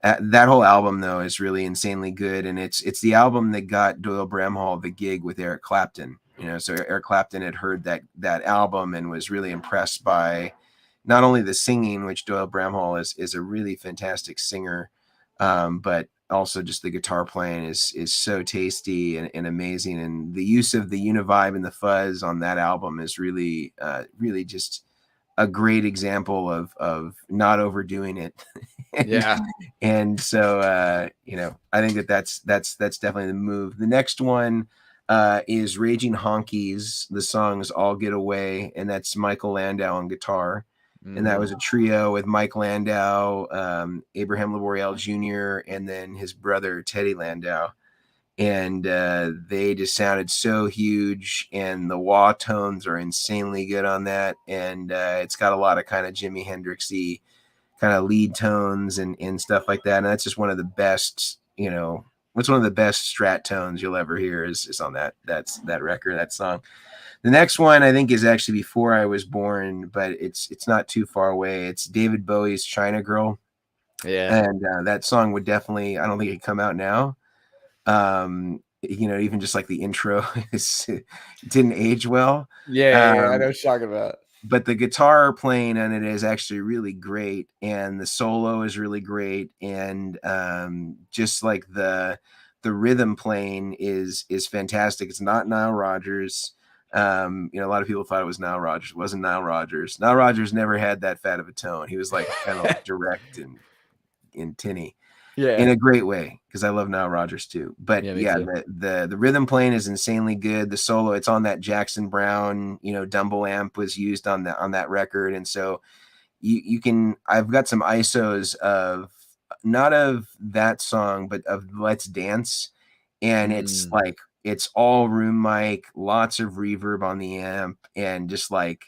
That whole album though is really insanely good, and it's the album that got Doyle Bramhall the gig with Eric Clapton. So Eric Clapton had heard that album and was really impressed by not only the singing, which Doyle Bramhall is a really fantastic singer, but also just the guitar playing is so tasty and amazing, and the use of the univibe and the fuzz on that album is really really just a great example of not overdoing it. and yeah. and so I think that's definitely the move. The next one is Raging Honkies. The song is All Get Away, and that's Michael Landau on guitar. And that Mhm. was a trio with Mike Landau, Abraham Laboriel Jr., and then his brother Teddy Landau. And they just sounded so huge, and the wah tones are insanely good on that. And it's got a lot of kind of Jimi Hendrixy kind of lead tones and stuff like that. And that's just one of the best, what's one of the best strat tones you'll ever hear is on that record, that song. The next one I think is actually before I was born, but it's not too far away. It's David Bowie's China Girl, Yeah. and that song would definitely, I don't think it'd come out now. Even just like the intro it didn't age well. Yeah, I know Um, what you're talking about. but the guitar playing on it is actually really great, and the solo is really great, and just like the rhythm playing is fantastic. It's not Nile Rodgers. A lot of people thought it was Nile Rodgers. It wasn't Nile Rodgers. Nile Rodgers never had that fat of a tone. He was like kind of like direct and tinny in Yeah. a great way, because I love Nile Rodgers too. But Yeah, me yeah, too. the rhythm playing is insanely good. The solo, it's on that Jackson Brown, Dumble amp was used on that record, and so you can. I've got some ISOs of not of that song, but of Let's Dance, and it's Mm. like it's all room mic, lots of reverb on the amp, and just like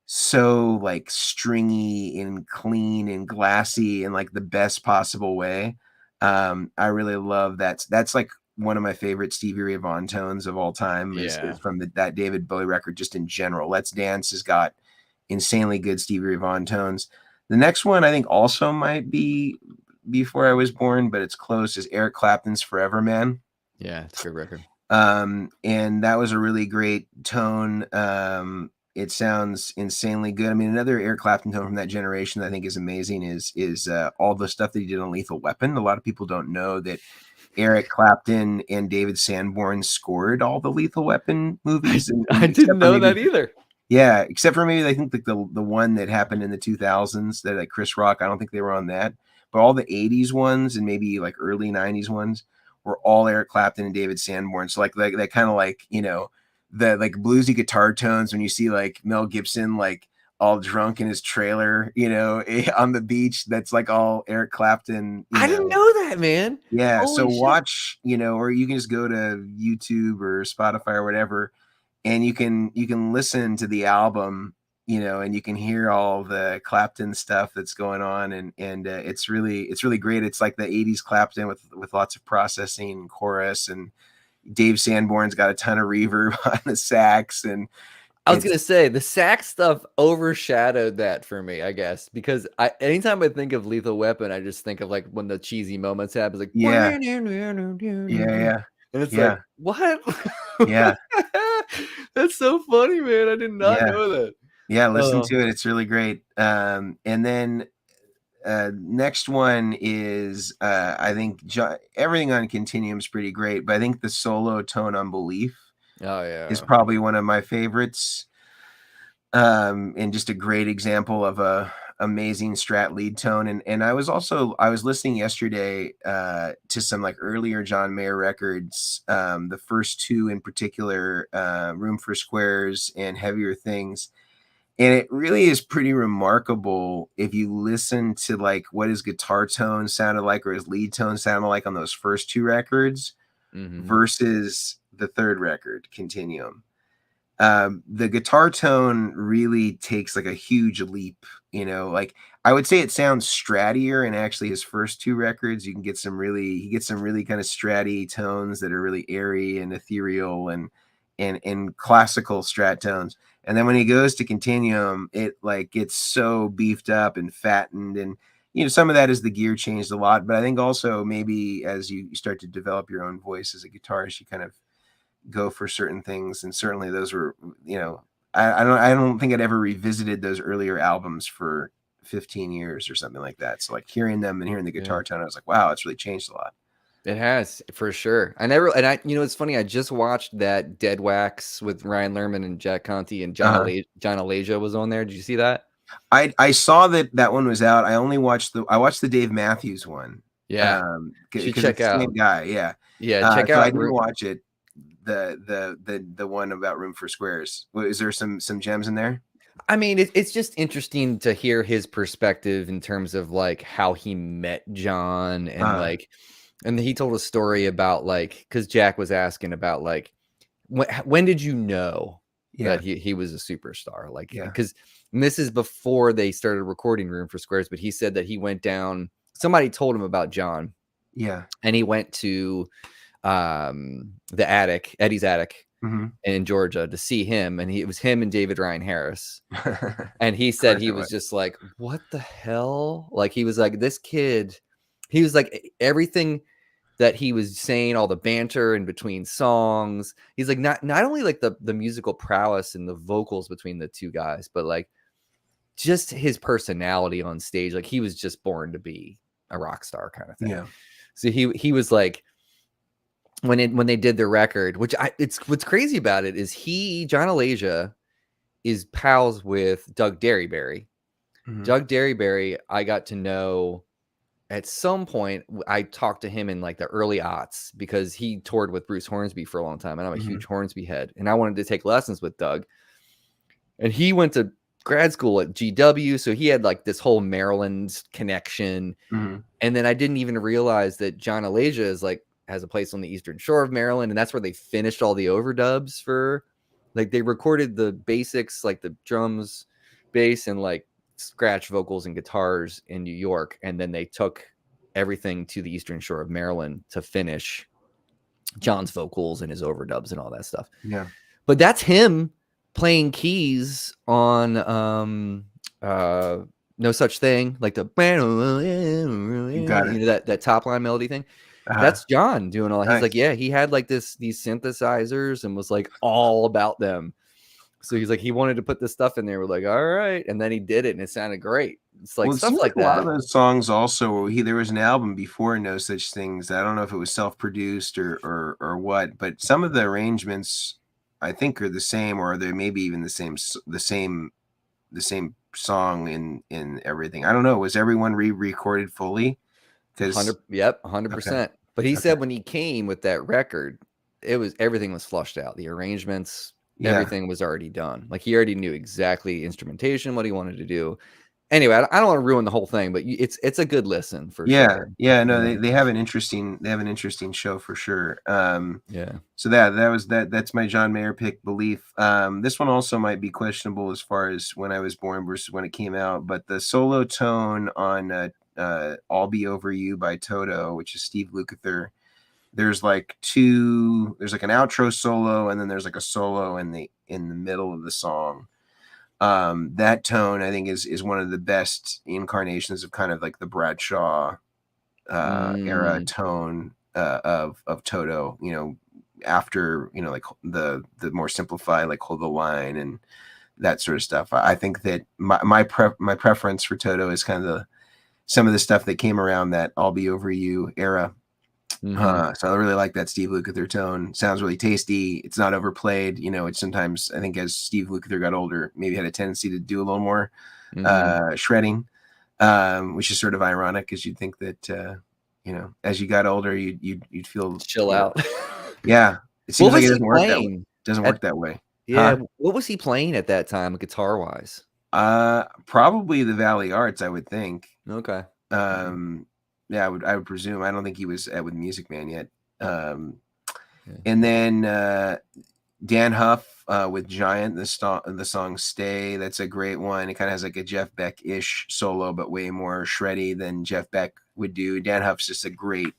so like stringy and clean and glassy in like the best possible way. I really love that. That's like one of my favorite Stevie Ray Vaughan tones of all time is from that David Bowie record. Just in general, Let's Dance has got insanely good Stevie Ray Vaughan tones. The next one I think also might be Before I Was Born, but it's close, is Eric Clapton's Forever Man. Yeah, it's a good record. And that was a really great tone. It sounds insanely good. I mean, another Eric Clapton tone from that generation that I think is amazing is all the stuff that he did on Lethal Weapon. A lot of people don't know that Eric Clapton and David Sanborn scored all the Lethal Weapon movies. I didn't know that either. Yeah, except for maybe I think like the one that happened in the 2000s that like Chris Rock. I don't think they were on that, but all the 80s ones and maybe like early 90s ones were all Eric Clapton and David Sanborn. So like that kind of like, you know, the like bluesy guitar tones when you see like Mel Gibson like all drunk in his trailer, you know, on the beach. That's like all Eric Clapton. I didn't know that, man. Yeah. Holy so shit. watch, you know, or you can just go to YouTube or Spotify or whatever, and you can listen to the album, you know, and you can hear all the Clapton stuff that's going on, and it's really great. It's like the 80s Clapton with lots of processing and chorus, and Dave Sanborn's got a ton of reverb on the sax. And I was gonna say the sax stuff overshadowed that for me, I guess, because anytime I think of Lethal Weapon, I just think of like when the cheesy moments happen, like yeah, and it's yeah, like what? yeah. That's so funny, man. I did not know that. Yeah, listen to it. It's really great. And then next one is I think everything on Continuum is pretty great, but I think the solo tone on Belief is probably one of my favorites. And just a great example of a amazing Strat lead tone. And I was listening yesterday to some like earlier John Mayer records, the first two in particular, Room for Squares and Heavier Things. And it really is pretty remarkable if you listen to like what his guitar tone sounded like or his lead tone sounded like on those first two records versus the third record, Continuum. The guitar tone really takes like a huge leap, you know, like I would say it sounds strattier, and actually his first two records, he gets some really kind of stratty tones that are really airy and ethereal and classical Strat tones. And then when he goes to Continuum, it like gets so beefed up and fattened. And, you know, some of that is the gear changed a lot, but I think also maybe as you start to develop your own voice as a guitarist, you kind of go for certain things. And certainly those were, you know, I don't think I'd ever revisited those earlier albums for 15 years or something like that. So like hearing them and hearing the guitar tone, I was like, wow, it's really changed a lot. It has, for sure. You know, it's funny. I just watched that Dead Wax with Ryan Lerman and Jack Conte, and John Alasia was on there. Did you see that? I saw that one was out. I watched the Dave Matthews one. Yeah. Because it's the same guy. Yeah. Yeah. Check out. I didn't watch it. The one about Room for Squares. Is there some gems in there? I mean, it's just interesting to hear his perspective in terms of like how he met John, and like, and he told a story about like, because Jack was asking about like, when did you know that he was a superstar? Like, because this is before they started recording Room for Squares, but he said that he went down. Somebody told him about John. Yeah, and he went to the attic, Eddie's attic in Georgia, to see him, and it was him and David Ryan Harris. And he said he was just like, what the hell? Like, he was like, this kid, he was like, everything that he was saying, all the banter in between songs, he's like, not only like the musical prowess and the vocals between the two guys, but like just his personality on stage. Like, he was just born to be a rock star kind of thing. Yeah. So he was like, when they did the record, which it's what's crazy about it is John Alasia is pals with Doug Derryberry. Doug Derryberry, I got to know at some point. I talked to him in like the early aughts because he toured with Bruce Hornsby for a long time, and I'm a huge Hornsby head, and I wanted to take lessons with Doug. And he went to grad school at GW, so he had like this whole Maryland connection. And then I didn't even realize that John Alasia is like has a place on the Eastern Shore of Maryland, and that's where they finished all the overdubs for. Like they recorded the basics, like the drums, bass, and like scratch vocals and guitars in New York, and then they took everything to the Eastern Shore of Maryland to finish John's vocals and his overdubs and all that stuff. Yeah. But that's him playing keys on No Such Thing, like the Got it. that top line melody thing. Uh-huh. That's John doing all. He's Nice. like, yeah, he had like these synthesizers and was like all about them. So he's like, he wanted to put this stuff in there. We're like, all right, and then he did it, and it sounded great. It's like Well, it stuff seems like a lot of that. those songs also. There was an album before No Such Things. I don't know if it was self-produced or what, but some of the arrangements I think are the same, or they maybe even the same song in everything. I don't know. Was everyone re-recorded fully? Because 100%. But he said when he came with that record, everything was flushed out. The arrangements, everything was already done. Like he already knew exactly instrumentation, what he wanted to do. Anyway, I don't want to ruin the whole thing, but it's a good listen for sure. Yeah, no, they have an interesting show for sure. Yeah. So that's my John Mayer pick, Belief. This one also might be questionable as far as when I was born versus when it came out, but the solo tone on I'll Be Over You by Toto, which is Steve Lukather, there's like an outro solo, and then there's like a solo in the middle of the song. That tone I think is one of the best incarnations of kind of like the Bradshaw era tone of Toto, after like the more simplified, like Hold the Line and that sort of stuff. I think that my preference for Toto is kind of some of the stuff that came around that I'll Be Over You era. So I really like that Steve Lukather tone. Sounds really tasty. It's not overplayed. It's sometimes, I think, as Steve Lukather got older, maybe had a tendency to do a little more shredding, which is sort of ironic, because you'd think that as you got older, you'd feel chill out. Yeah, it seems like it doesn't work that way. Yeah, what was he playing at that time, guitar wise? Probably the Valley Arts, I would think. Okay. Yeah, I would presume. I don't think he was with Music Man yet. And then Dan Huff with Giant, the song "Stay." That's a great one. It kind of has like a Jeff Beck-ish solo, but way more shreddy than Jeff Beck would do. Dan Huff's just a great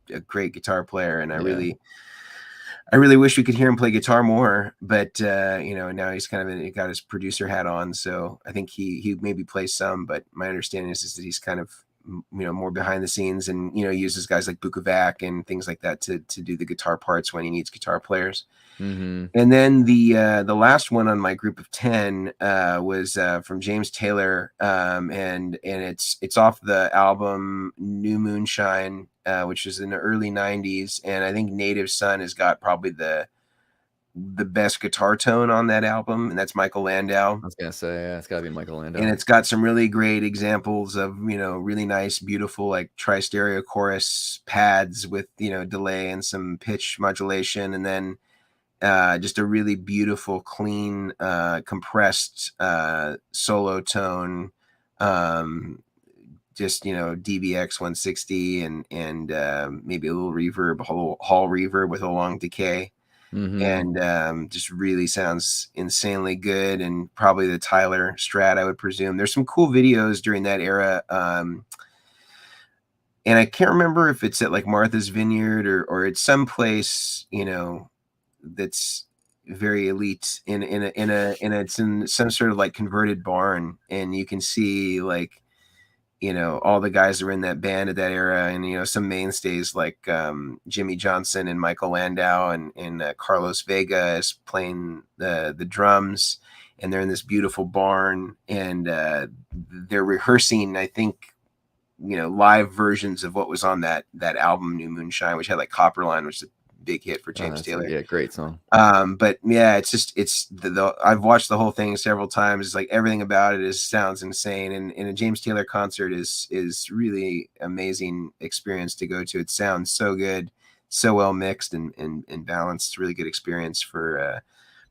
guitar player, and I really wish we could hear him play guitar more. But now he's kind of got his producer hat on, so I think he maybe plays some. But my understanding is that he's kind of more behind the scenes, and uses guys like Bukovac and things like that to do the guitar parts when he needs guitar players. And then the last one on my group of 10 was from James Taylor, and it's off the album New Moonshine, which is in the early 90s, and I think Native Son has got probably the best guitar tone on that album, and that's Michael Landau. I was gonna say, yeah, it's gotta be Michael Landau. And it's got some really great examples of really nice, beautiful, like tri-stereo chorus pads with delay and some pitch modulation, and then just a really beautiful, clean, compressed solo tone. Just DBX 160 and maybe a little reverb, a whole hall reverb with a long decay. And just really sounds insanely good, and probably the Tyler Strat, I would presume. There's some cool videos during that era, and I can't remember if it's at like Martha's Vineyard or it's someplace that's very elite it's in some sort of like converted barn, and you can see like all the guys that were in that band at that era, and some mainstays like Jimmy Johnson and Michael Landau and Carlos Vega is playing the drums, and they're in this beautiful barn, and they're rehearsing, I think, live versions of what was on that album New Moonshine, which had like Copperline, which is a big hit for James Taylor. Yeah, great song. But yeah, it's I've watched the whole thing several times. It's like everything about it sounds insane, and a James Taylor concert is really amazing experience to go to. It sounds so good, so well mixed and balanced. It's a really good experience for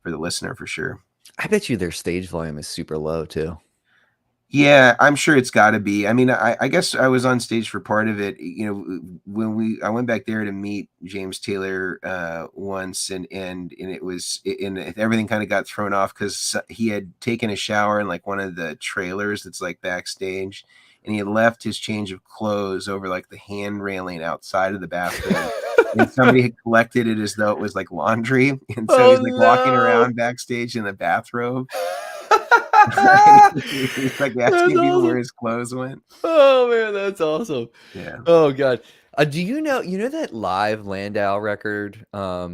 the listener for sure. I bet you their stage volume is super low too. Yeah, I'm sure it's got to be. I mean, I guess I was on stage for part of it. You know, when I went back there to meet James Taylor once, and it was and everything kind of got thrown off because he had taken a shower in like one of the trailers that's like backstage, and he had left his change of clothes over like the hand railing outside of the bathroom. And somebody had collected it as though it was like laundry, and so Oh he's like walking no. around backstage in the bathrobe. He's like That's asking people where awesome. his clothes went. Oh man, that's awesome. Yeah. Oh god. Do you know that live Landau record? I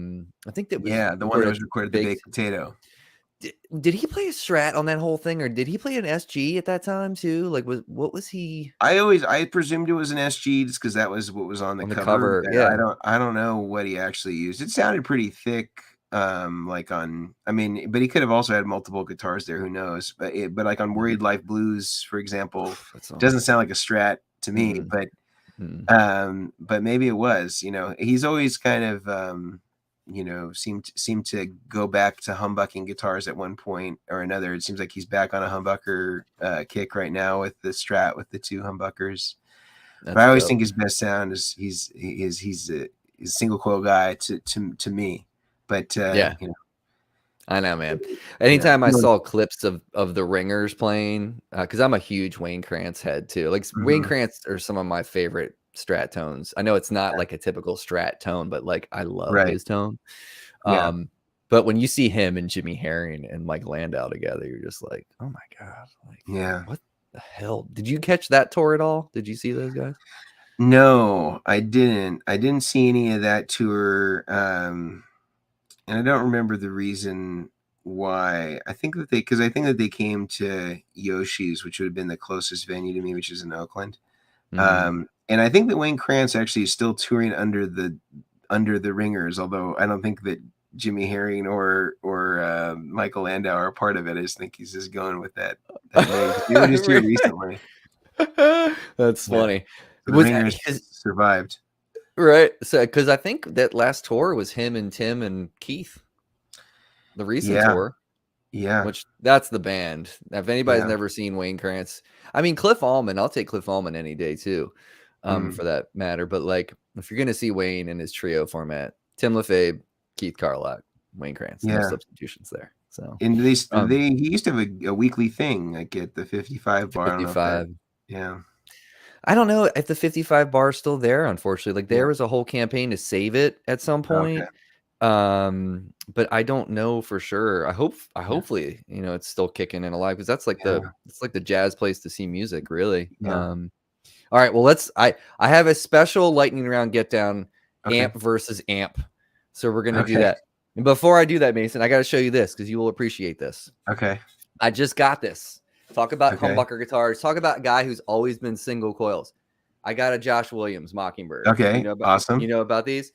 think that was Yeah, the one that recorded was recorded at the Baked. Baked Potato. Did he play a Strat on that whole thing, or did he play an SG at that time too? Like, what was he I presumed it was an SG just because that was what was on the on the cover, cover? but Yeah. I don't know what he actually used. It sounded pretty thick, like on I mean, but he could have also had multiple guitars there, who knows? But like on Mhm. Worried Life Blues, for example, That's doesn't awesome. sound like a Strat to me, Mm-mm, mm-mm. but maybe it was, you know. He's always kind of you know, seemed to go back to humbucking guitars at one point or another. It seems like he's back on a humbucker kick right now with the Strat with the two humbuckers. But That's I always dope. think his best sound is he's a single coil guy to me. But Yeah. you know, I know, man. yeah, Anytime I saw clips of the Ringers playing, because I'm a huge Wayne Krantz head too. Like Wayne mhm, Krantz are some of my favorite Strat tones. I know it's not like a typical Strat tone, but like I love right, his tone. yeah, But when you see him and Jimmy Herring and Mike Landau together, you're just like, oh my god, like yeah. what the hell? Did you catch that tour at all? Did you see those guys? No, I didn't. I didn't see any of that tour. And I don't remember the reason why. I think that because I think that they came to Yoshi's, which would have been the closest venue to me, which is in Oakland. Mm. And I think that Wayne Krantz actually is still touring under the Ringers, although I don't think that Jimmy Herring or Michael Landau are a part of it. I just think he's just going with that name. They were just here recently. That's Yeah. funny. So the Was Ringers survived. right. So, because I think that last tour was him and Tim and Keith, the recent Yeah. tour, Yeah. which that's the band. If anybody's Yeah. never seen Wayne Krantz, I mean, Cliff Allman, I'll take Cliff Allman any day too, Mm. for that matter. But like, if you're going to see Wayne in his trio format, Tim LaFave, Keith Carlock, Wayne Krantz, no Yeah. substitutions there. So, And um, he used to have a weekly thing like at the 55 bar. I don't know if that 55. yeah. I don't know if the 55 bar is still there, unfortunately. Like, Yeah. there was a whole campaign to save it at some Okay. point. But I don't know for sure. Yeah. Hopefully, it's still kicking and alive, because that's like Yeah. the jazz place to see music, really. Yeah. All right, well, I have a special lightning round get down, Okay. amp versus amp. So we're gonna do Okay. that. And before I do that, Mason, I gotta show you this because you will appreciate this. Okay. I just got this. Talk about Okay. humbucker guitars. Talk about a guy who's always been single coils. I got a Josh Williams Mockingbird. Okay. You Awesome. know about these?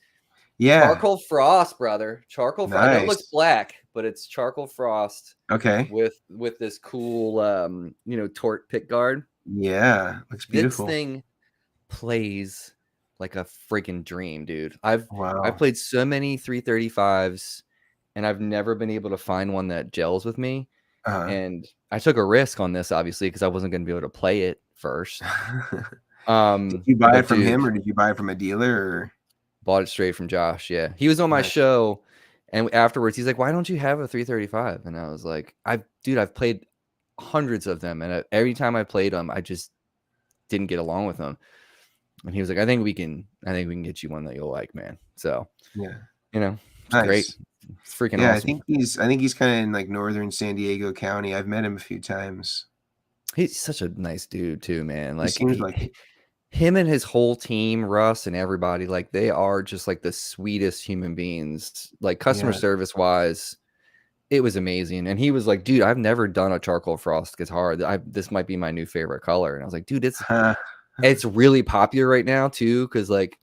Yeah. Charcoal frost, brother. Charcoal frost. I know it looks Nice. black, but it's charcoal frost Okay. with this cool tort pick guard. Yeah. Looks This beautiful. thing plays like a freaking dream, dude. I've Wow. played so many 335s, and I've never been able to find one that gels with me. Uh-huh. And I took a risk on this, obviously, because I wasn't going to be able to play it first. Did you buy it But from dude, him or did you buy it from a dealer or bought it straight from Josh. Yeah, he was on my nice. show, and afterwards he's like, "Why don't you have a 335?" And I was like, I've played hundreds of them, and every time I played them, I just didn't get along with them." And he was like, I think we can get you one that you'll like, man." So, Yeah. it's great. Nice. It's freaking Yeah, awesome. I think he's kind of in like northern San Diego County. I've met him a few times. He's such a nice dude too, man. He Like seems like it. him and his whole team, Russ and everybody, like they are just like the sweetest human beings. Like customer Yeah. service wise, it was amazing. And he was like, "Dude, I've never done a charcoal frost guitar. This might be my new favorite color." And I was like, "Dude, it's really popular right now too, because like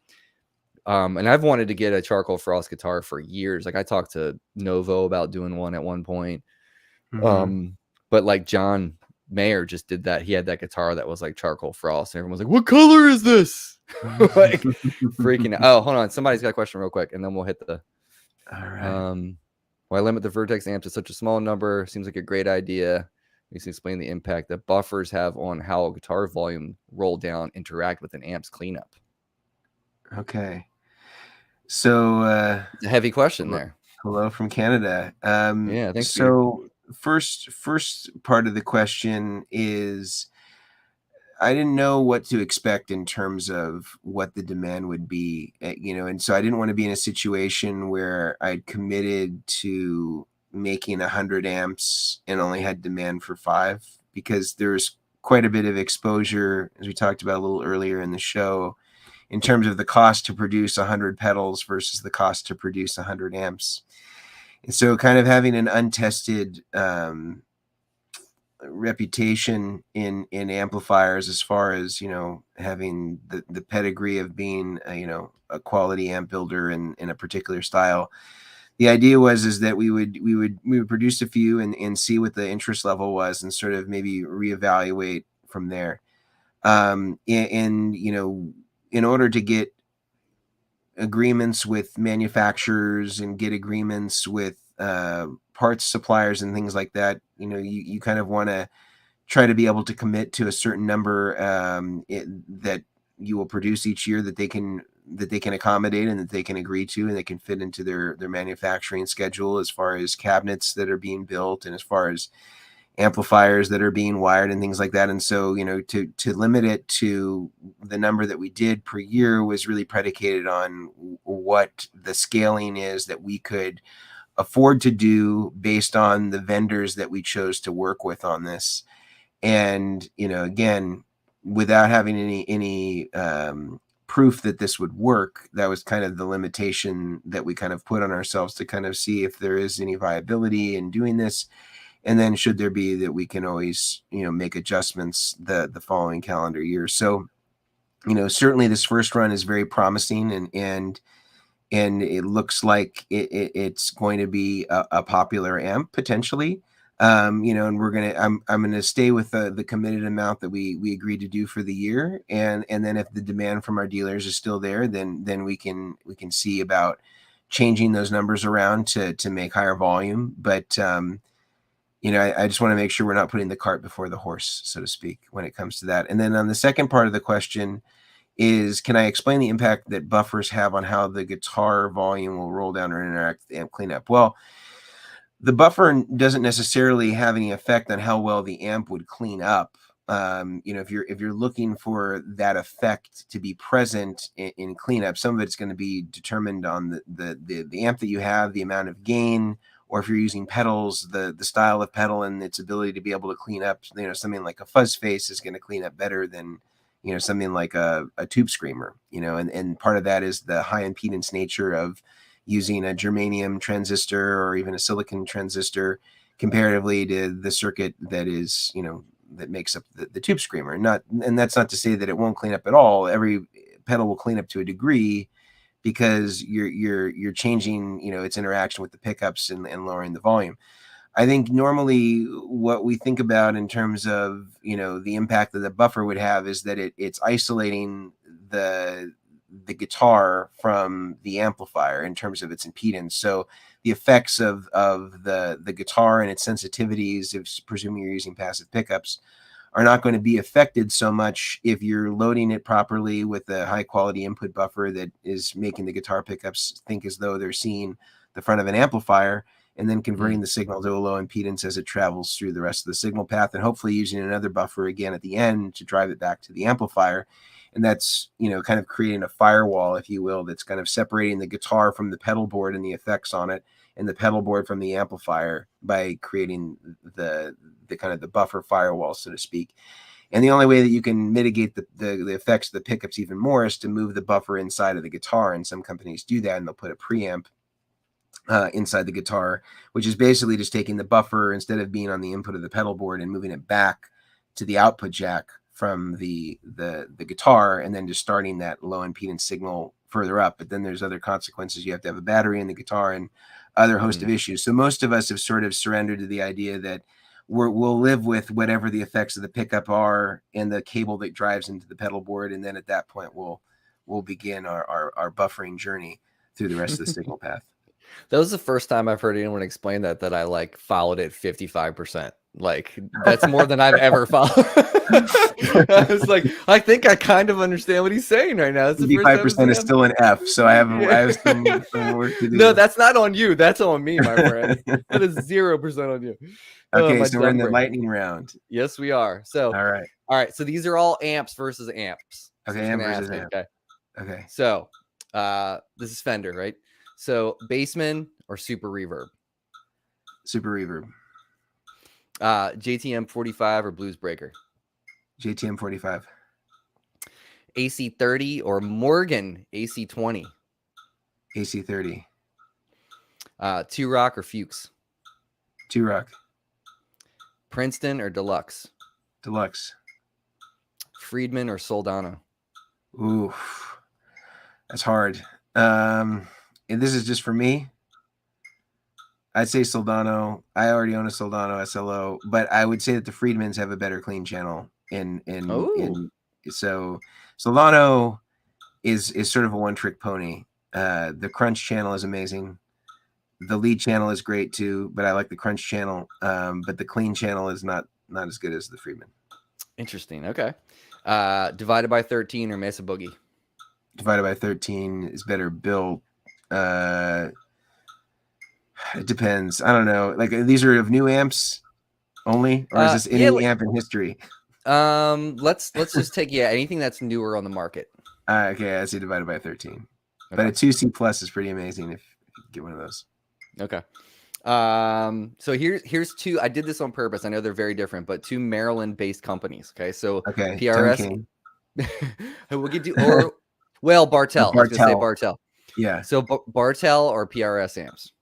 and I've wanted to get a charcoal frost guitar for years. Like I talked to Novo about doing one at one point. Mhm. But like John Mayer just did that. He had that guitar that was like charcoal frost, and everyone was like, "What color is this?" Like freaking out. Oh, hold on. Somebody's got a question real quick, and then we'll hit the All right. why limit the Vertex amp to such a small number? Seems like a great idea. Please explain the impact that buffers have on how a guitar volume roll down interact with an amp's cleanup. Okay. So, It's a heavy question there. hello from Canada. Yeah, thanks, Peter. So first part of the question is, I didn't know what to expect in terms of what the demand would be, and so I didn't want to be in a situation where I'd committed to making 100 amps and only had demand for 5, because there's quite a bit of exposure, as we talked about a little earlier in the show, in terms of the cost to produce 100 pedals versus the cost to produce 100 amps. And so kind of having an untested reputation in amplifiers, as far as having the pedigree of being a quality amp builder in a particular style. The idea was that we would produce a few and see what the interest level was, and sort of maybe reevaluate from there. And in order to get agreements with manufacturers and get agreements with parts suppliers and things like that, you kind of want to try to be able to commit to a certain number that you will produce each year, that they can accommodate and that they can agree to, and they can fit into their manufacturing schedule, as far as cabinets that are being built and as far as amplifiers that are being wired and things like that. And so, to limit it to the number that we did per year was really predicated on what the scaling is that we could afford to do based on the vendors that we chose to work with on this. And, again, without having any proof that this would work, that was kind of the limitation that we kind of put on ourselves, to kind of see if there is any viability in doing this. And then should there be, that we can always, make adjustments the following calendar year. So, certainly this first run is very promising, and it looks like it's going to be a popular amp potentially. And I'm gonna stay with the committed amount that we agreed to do for the year, and then if the demand from our dealers is still there, then we can see about changing those numbers around to make higher volume. But I just want to make sure we're not putting the cart before the horse, so to speak, when it comes to that. And then on the second part of the question is, can I explain the impact that buffers have on how the guitar volume will roll down or interact with the amp cleanup? Well, the buffer doesn't necessarily have any effect on how well the amp would clean up. If you're looking for that effect to be present in cleanup, some of it's going to be determined on the amp that you have, the amount of gain, or if you're using pedals, the style of pedal and its ability to be able to clean up. Something like a fuzz face is going to clean up better than something like a tube screamer. And part of that is the high impedance nature of using a germanium transistor or even a silicon transistor comparatively to the circuit that is that makes up the tube screamer. And that's not to say that it won't clean up at all. Every pedal will clean up to a degree, because you're changing its interaction with the pickups and lowering the volume. I think normally what we think about in terms of the impact that the buffer would have is that it's isolating the guitar from the amplifier in terms of its impedance. So the effects of the guitar and its sensitivities, if presuming you're using passive pickups, are not going to be affected so much if you're loading it properly with a high quality input buffer that is making the guitar pickups think as though they're seeing the front of an amplifier, and then converting the signal to a low impedance as it travels through the rest of the signal path, and hopefully using another buffer again at the end to drive it back to the amplifier. And that's, kind of creating a firewall, if you will, that's kind of separating the guitar from the pedal board and the effects on it, and the pedal board from the amplifier, by creating the kind of the buffer firewall, so to speak. And the only way that you can mitigate the effects of the pickups even more is to move the buffer inside of the guitar. And some companies do that, and they'll put a preamp inside the guitar, which is basically just taking the buffer, instead of being on the input of the pedal board, and moving it back to the output jack from the guitar, and then just starting that low impedance signal further up. But then there's other consequences. You have to have a battery in the guitar and other host of issues. So most of us have sort of surrendered to the idea that we'll live with whatever the effects of the pickup are and the cable that drives into the pedal board, and then at that point we'll begin our buffering journey through the rest of the signal path. That was the first time I've heard anyone explain that I followed it 55%. Like, that's more than I've ever followed. I was like, I think I kind of understand what he's saying right now. It's the first time 55% is still an F, so I have some work to do. No, that's not on you. That's on me, my friend. That is 0% on you. Okay, so we're in the lightning round. Yes, we are. So, all right. So these are all amps versus amps. Okay, amp versus amp. Okay. So, this is Fender, right? So, Bassman or Super Reverb? Super Reverb. JTM 45 or Blues Breaker? JTM 45. AC 30 or Morgan AC 20? AC 30. Two Rock or Fuchs? Two Rock. Princeton or Deluxe? Deluxe. Friedman or Soldano? Ooh, that's hard. And this is just for me. I'd say Soldano. I already own a Soldano SLO, but I would say that the Friedmans have a better clean channel. So Soldano is sort of a one-trick pony. The crunch channel is amazing. The lead channel is great too, but I like the crunch channel. But the clean channel is not as good as the Friedman. Interesting. Okay. Divided by 13 or Mesa Boogie? Divided by 13 is better built. It depends. I don't know. Like, these are of new amps only, or is this any amp in history? Let's just take anything that's newer on the market. Okay, I see divided by 13. Okay. But a 2C plus is pretty amazing if you get one of those. Okay. So here's two. I did this on purpose. I know they're very different, but two Maryland-based companies. Okay, so PRS. We'll get you Bartell. I was gonna say Bartell. Yeah. So Bartell or PRS amps?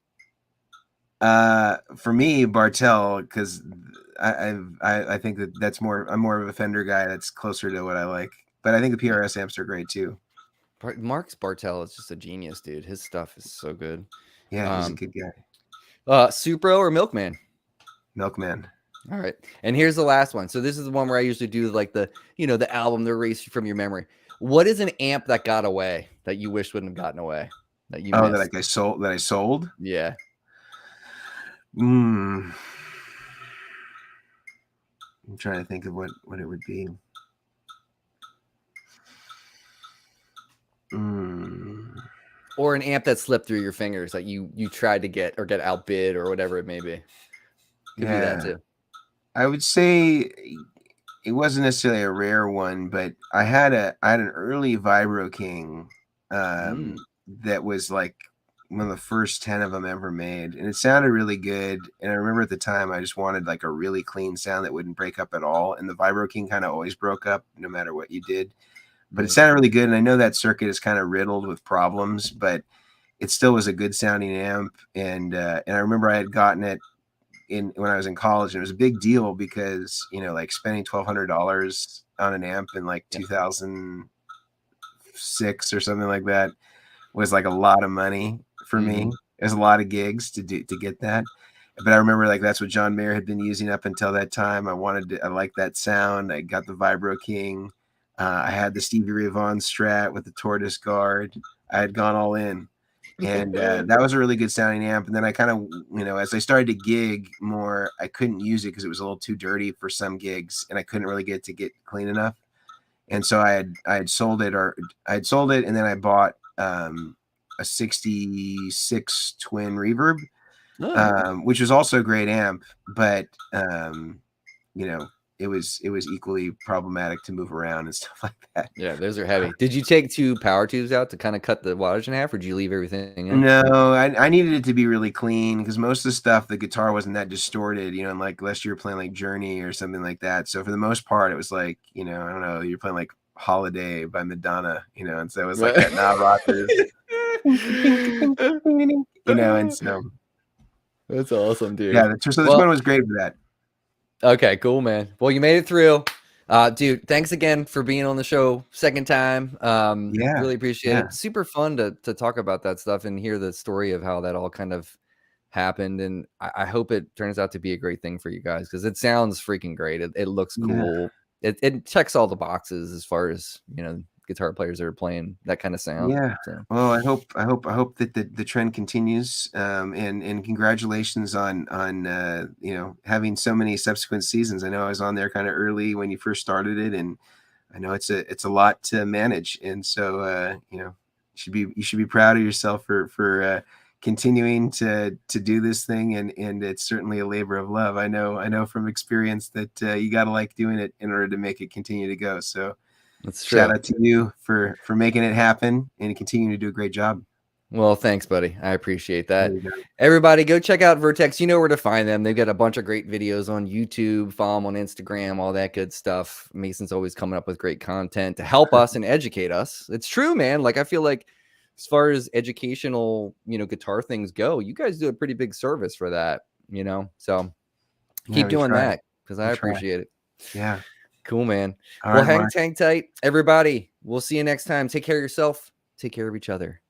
For me, Bartell, because I think that's more. I'm more of a Fender guy. That's closer to what I like. But I think the PRS amps are great too. Mark Bartell is just a genius, dude. His stuff is so good. Yeah, he's a good guy. Supro or Milkman? Milkman. All right. And here's the last one. So this is the one where I usually do like the album, the erase from your memory. What is an amp that got away that you wish wouldn't have gotten away? That you missed? That I sold? Yeah. I'm trying to think of what it would be. Or an amp that slipped through your fingers that you tried to get outbid or whatever it may be. Could be that too. I would say it wasn't necessarily a rare one, but I had an early Vibro King that was like one of the first 10 of them ever made, and it sounded really good. And I remember at the time I just wanted like a really clean sound that wouldn't break up at all, and the Vibro King kind of always broke up no matter what you did, but it sounded really good. And I know that circuit is kind of riddled with problems, but it still was a good sounding amp. And I remember I had gotten it when I was in college, and it was a big deal because, like spending $1,200 on an amp in like 2006 or something like that was like a lot of money for me. There's a lot of gigs to get that. But I remember like that's what John Mayer had been using up until that time. I liked that sound. I got the Vibro King. I had the Stevie Ray Vaughan Strat with the tortoise guard. I had gone all in. And that was a really good sounding amp. And then I kind of, as I started to gig more, I couldn't use it because it was a little too dirty for some gigs, and I couldn't really get clean enough. And so I had sold it, and then I bought a 66 twin reverb, which was also a great amp, but it was equally problematic to move around and stuff like that. Yeah, those are heavy. Did you take two power tubes out to kind of cut the wattage in half, or did you leave everything in? No, I needed it to be really clean because most of the stuff, the guitar wasn't that distorted, and like unless you were playing like Journey or something like that. So for the most part, it was like, I don't know, you're playing like Holiday by Madonna, and so it was like that knob rockers, and so that's awesome, dude. Yeah, so this one was great for that. Okay, cool, man. Well, you made it through. Dude, thanks again for being on the show second time. Really appreciate it. Super fun to talk about that stuff and hear the story of how that all kind of happened. And I hope it turns out to be a great thing for you guys, because it sounds freaking great. It looks cool. It checks all the boxes as far as, guitar players that are playing that kind of sound. Yeah. So Well, I hope that the trend continues. And congratulations on you know, having so many subsequent seasons. I know I was on there kind of early when you first started it, and I know it's a lot to manage. And so you know, you should be proud of yourself for continuing to do this thing, and it's certainly a labor of love. I know from experience that you got to like doing it in order to make it continue to go. So that's shout true. out to you for making it happen and continuing to do a great job. Well, thanks, buddy. I appreciate There that. you go. Everybody, go check out Vertex. You know where to find them. They've got a bunch of great videos on YouTube, follow them on Instagram, all that good stuff. Mason's always coming up with great content to help us and educate us. It's true, man. Like, I feel like as far as educational, guitar things go, you guys do a pretty big service for that, So Yeah, keep we doing try. that because I We try. appreciate it. Yeah. Cool, man. All Well, right, hang Mark. tank tight, everybody. We'll see you next time. Take care of yourself. Take care of each other.